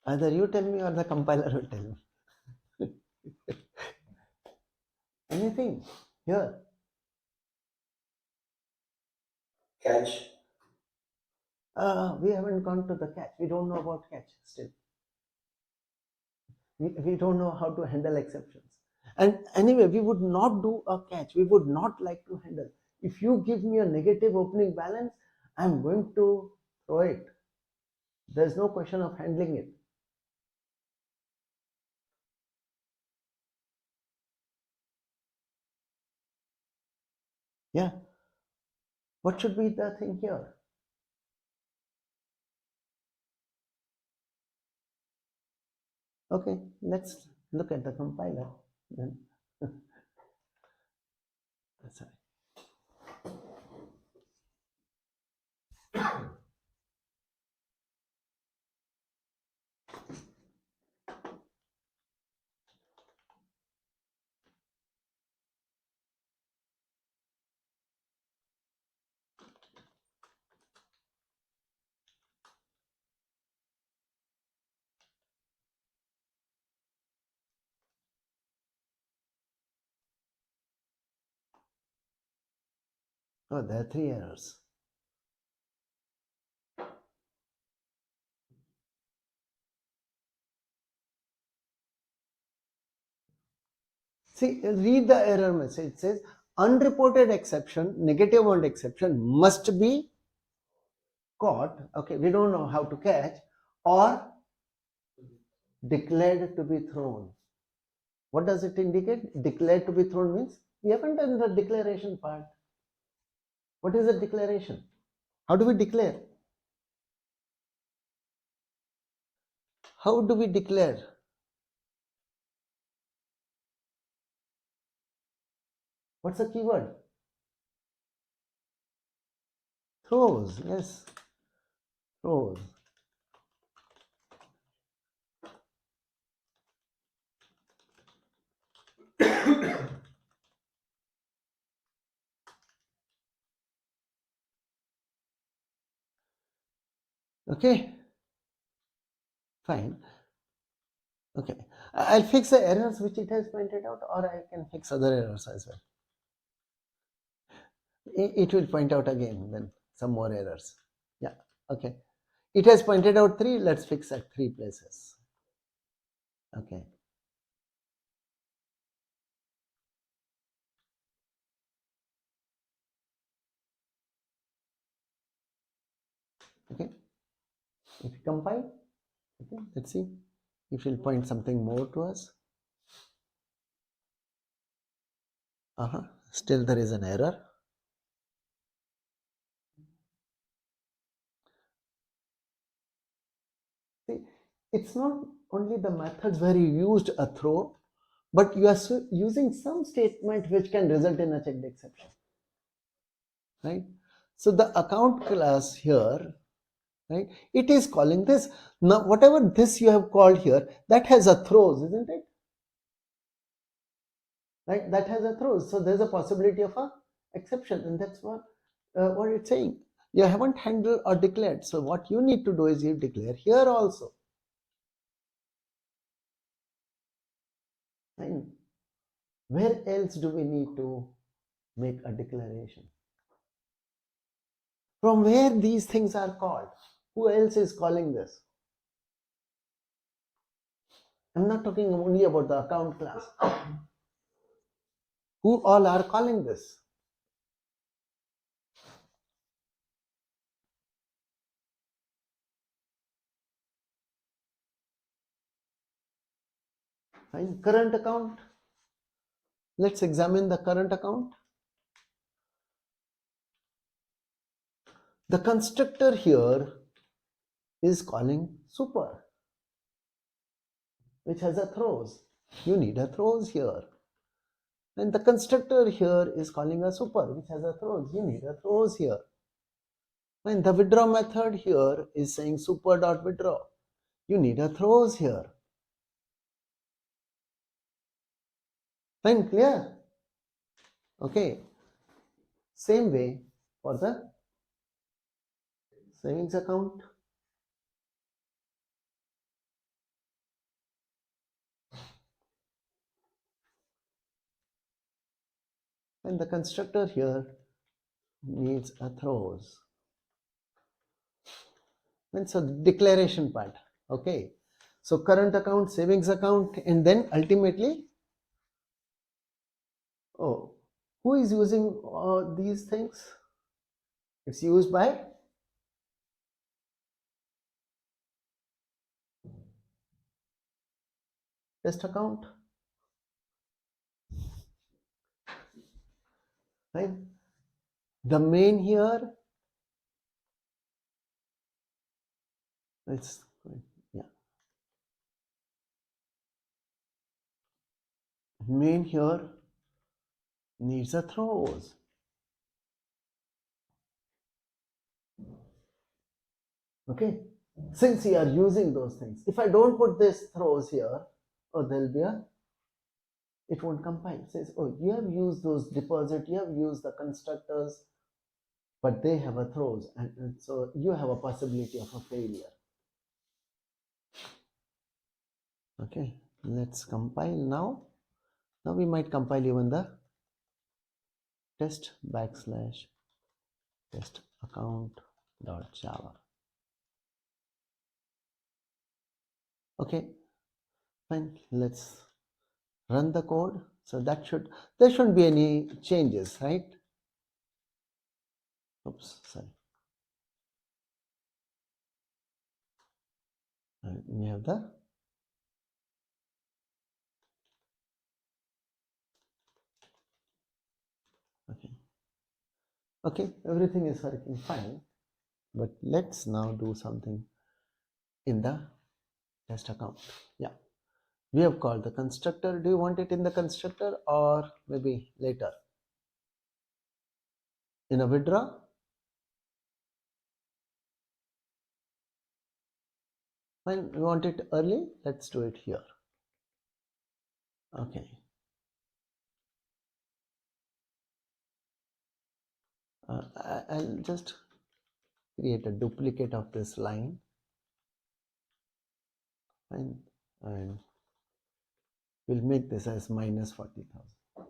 Either you tell me or the compiler will tell me. Anything here? Catch. We haven't gone to the catch. We don't know about catch still. We don't know how to handle exceptions. And anyway, we would not do a catch. We would not like to handle. If you give me a negative opening balance, I'm going to throw it. There's no question of handling it. Yeah. What should be the thing here? Okay, let's look at the compiler then. That's right. Oh, there are 3 errors. See, read the error message. It says unreported exception, negative one exception must be caught. Okay, we don't know how to catch, or declared to be thrown. What does it indicate? Declared to be thrown means we haven't done the declaration part. What is a declaration? How do we declare? How do we declare? What's the keyword? Throws. Yes, throws. Okay, fine. Okay, I'll fix the errors which it has pointed out, or I can fix other errors as well. It will point out again then some more errors. Yeah, okay. It has pointed out 3. Let's fix at 3 places. Okay. Okay. If you compile, okay, let's see if it will point something more to us. Still there is an error. See, it's not only the methods where you used a throw, but you are using some statement which can result in a checked exception, right? So the account class here, right, it is calling this. Now whatever this you have called here, that has a throws, isn't it? Right, that has a throws. So there's a possibility of a exception, and that's what it's saying. You haven't handled or declared. So what you need to do is you declare here also. And where else do we need to make a declaration? From where these things are called? Who else is calling this? I'm not talking only about the account class. Who all are calling this? Fine. Current account. Let's examine the current account. The constructor here is calling super, which has a throws. You need a throws here. And the constructor here is calling a super, which has a throws. You need a throws here. And the withdraw method here is saying super dot withdraw. You need a throws here. Fine, clear? Okay. Same way for the savings account. And the constructor here needs a throws. And so the declaration part. Okay. So current account, savings account, and then ultimately, oh, who is using these things? It's used by test account. Right? The main here, it's, yeah, main here needs a throws. Okay, since you are using those things, if I don't put this throws here, oh, there'll be a, it won't compile. It says, oh, you have used those deposit, you have used the constructors, but they have a throws, and so you have a possibility of a failure. Okay, let's compile now. Now we might compile even the test / test account.java. Okay, fine. Let's run the code. So that there shouldn't be any changes, right? Oops, sorry. We have the okay, everything is working fine, but let's now do something in the test account. Yeah, we have called the constructor. Do you want it in the constructor or maybe later in a withdraw? Fine, we want it early. Let's do it here. Okay. I'll just create a duplicate of this line. Fine, and we'll make this as minus 40,000.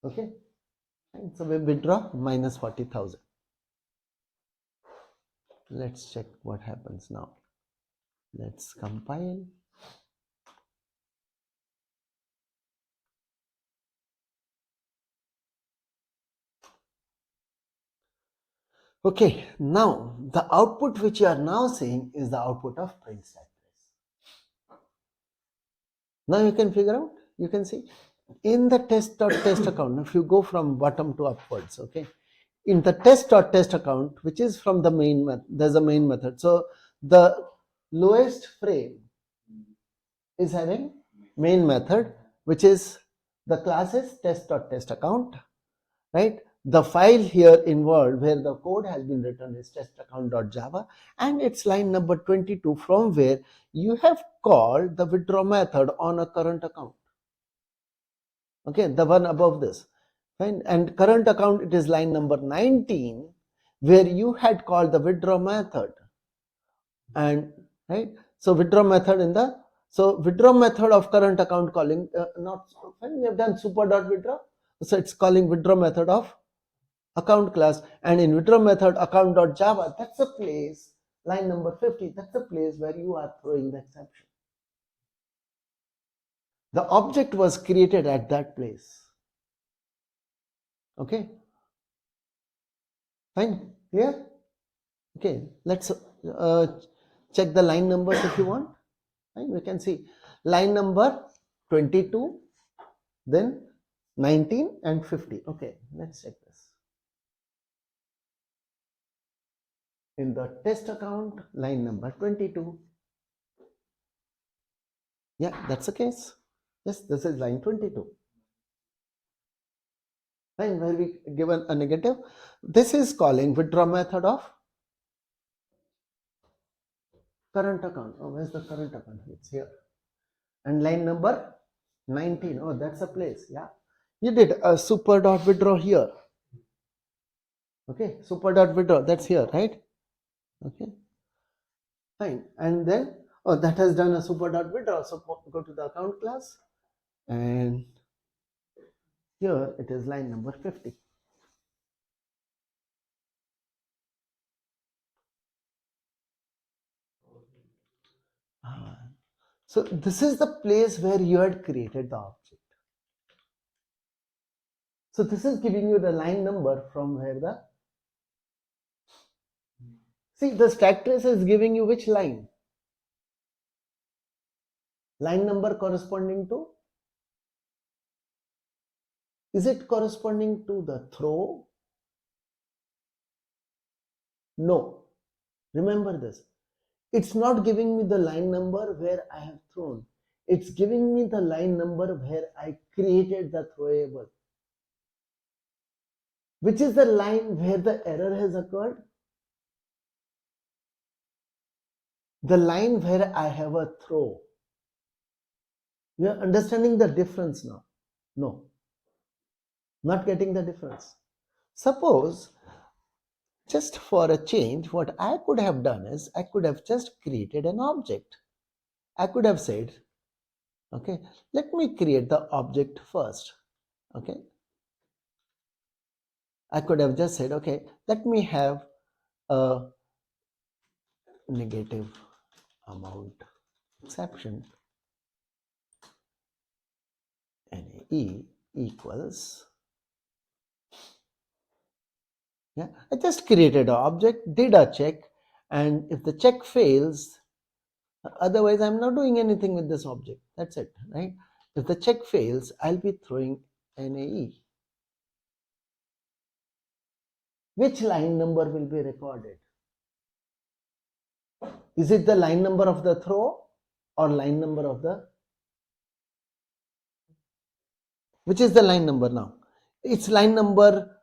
Okay, and so we withdraw minus 40,000. Let's check what happens now. Let's compile. Okay, now the output which you are now seeing is the output of fillInStackTrace. Now you can figure out, you can see in the test.test account, if you go from bottom to upwards, okay, in the test.test account, which is from the main method, there's a main method. So the lowest frame is having main method, which is the class is test.test account, right? the file here involved where the code has been written is testaccount.java, and it's line number 22 from where you have called the withdraw method on a current account. Okay, the one above this. Fine. And current account, it is line number 19 where you had called the withdraw method. And right, so withdraw method in the, so withdraw method of current account calling, not fine, we have done super.withdraw, so it's calling withdraw method of account class, and in withdraw method account.java, that's a place, line number 50, that's the place where you are throwing the exception. The object was created at that place. Okay, fine, here. Okay, let's check the line numbers if you want. Fine, we can see line number 22, then 19 and 50. Okay, let's check this. In the test account, line number 22. Yeah, that's the case. Yes, this is line 22. Fine, where we given a negative. This is calling withdraw method of current account. Oh, where's the current account? It's here. And line number 19. Oh, that's a place. Yeah, you did a super dot withdraw here. Okay, super dot withdraw, that's here, right? Okay, fine. And then, oh, that has done a super dot withdraw. So go to the account class, and here it is line number 50. So this is the place where you had created the object. So this is giving you the line number from where the, see, the stack trace is giving you which line? Line number corresponding to, is it corresponding to the throw? No. Remember this. It's not giving me the line number where I have thrown. It's giving me the line number where I created the throwable. Which is the line where the error has occurred? The line where I have a throw. You are understanding the difference now? No. Not getting the difference. Suppose, just for a change, what I could have done is I could have just created an object. I could have said, okay, let me create the object first. Okay, I could have just said, okay, let me have a negative amount exception NAE equals, yeah, I just created an object, did a check, and if the check fails, otherwise I'm not doing anything with this object, that's it, right? If the check fails, I'll be throwing NAE. Which line number will be recorded? Is it the line number of the throw or line number of the, which is the line number now? It's line number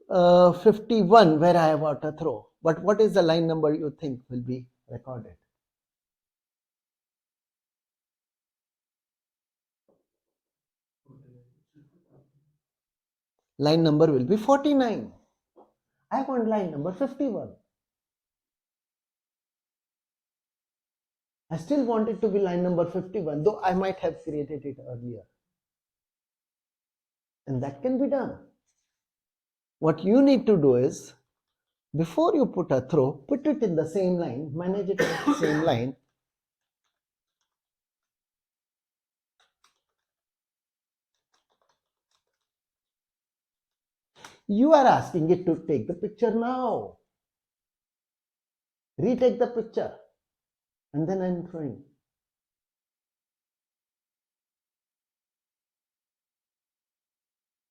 51 where I have got a throw. But what is the line number you think will be recorded? Line number will be 49. I want line number 51. I still want it to be line number 51, though I might have created it earlier. And that can be done. What you need to do is, before you put a throw, put it in the same line, manage it in the same line. You are asking it to take the picture now. Retake the picture. And then I'm throwing.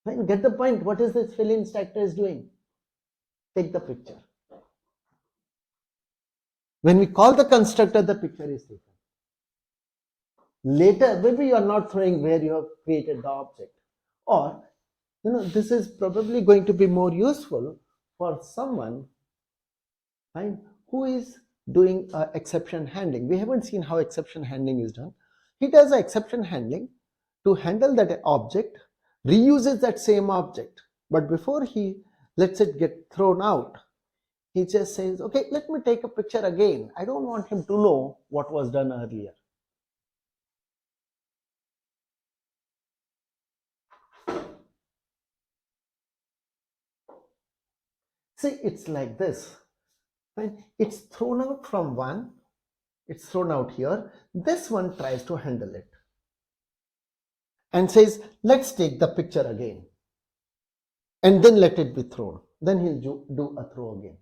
Fine, get the point. What is this fillInStackTrace doing? Take the picture. When we call the constructor, the picture is taken. Later, maybe you are not throwing where you have created the object. Or this is probably going to be more useful for someone, right, who is doing exception handling. We haven't seen how exception handling is done. He does a exception handling to handle that object, reuses that same object, but before he lets it get thrown out, he just says, okay, let me take a picture again. I don't want him to know what was done earlier. See, it's like this. When it's thrown out from one, it's thrown out here. This one tries to handle it and says, let's take the picture again. And then let it be thrown. Then he'll do a throw again.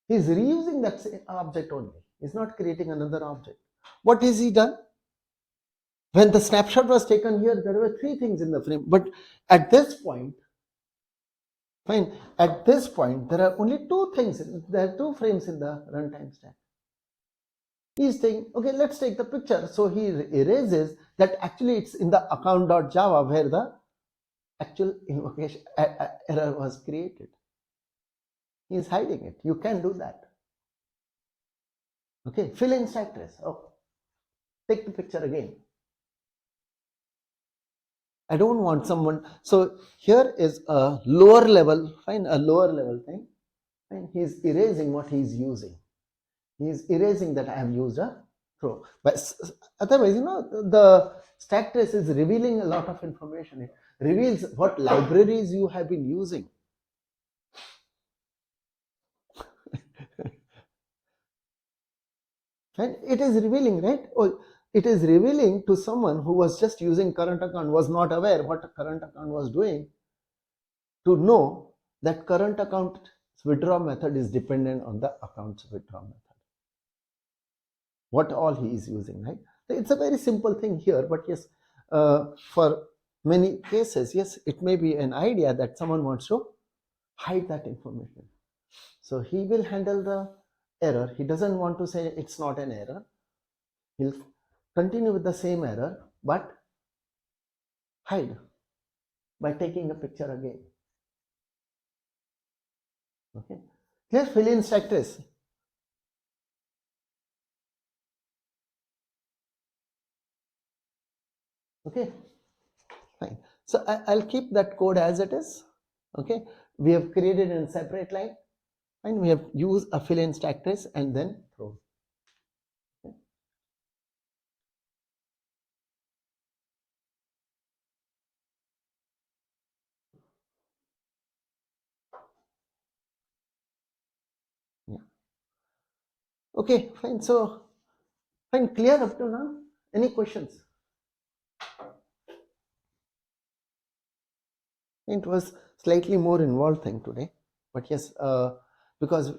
He's reusing that same object only. He's not creating another object. What has he done? When the snapshot was taken here, there were 3 things in the frame. But at this point, fine, at this point, there are only 2 things. There are 2 frames in the runtime stack. He's saying, okay, let's take the picture. So he erases that actually it's in the account.java where the actual invocation error was created. He's hiding it. You can do that. Okay, fillInStackTrace. Oh, take the picture again. I don't want someone. So here is a lower level, fine, a lower level thing. Fine, he's erasing what he's using. He's erasing that I have used a throw. But otherwise, the stack trace is revealing a lot of information. It reveals what libraries you have been using. And it is revealing, right? Oh, it is revealing to someone who was just using current account, was not aware what a current account was doing, to know that current account withdraw method is dependent on the account's withdraw method. What all he is using, right? It's a very simple thing here, but yes, for many cases, yes, it may be an idea that someone wants to hide that information. So he will handle the error. He doesn't want to say it's not an error. He'll continue with the same error, but hide by taking a picture again. Okay, here's fillInStackTrace. Okay, fine. So I'll keep that code as it is. Okay, we have created in a separate line, and we have used a fillInStackTrace and then throw. Okay. Yeah. Okay, fine. So fine, clear up to now. Any questions? It was slightly more involved thing today, but yes, because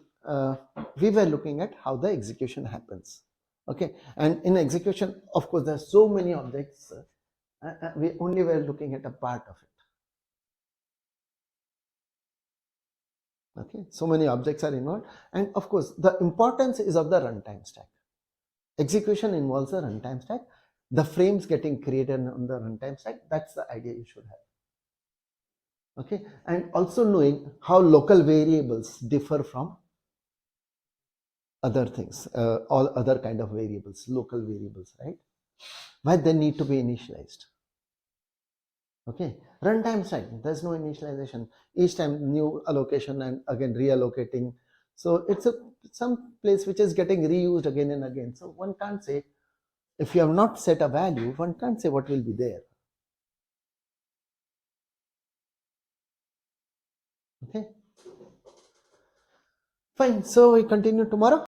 we were looking at how the execution happens. Okay, and in execution, of course, there are so many objects. We only were looking at a part of it. Okay, so many objects are involved, and of course, the importance is of the runtime stack. Execution involves a runtime stack. The frames getting created on the runtime stack. That's the idea you should have. Okay, and also knowing how local variables differ from other things, all other kind of variables, local variables, right? Why they need to be initialized. Okay, runtime stack, there's no initialization. Each time new allocation and again reallocating. So it's some place which is getting reused again and again. So one can't say, if you have not set a value, one can't say what will be there. Okay, fine. So we continue tomorrow.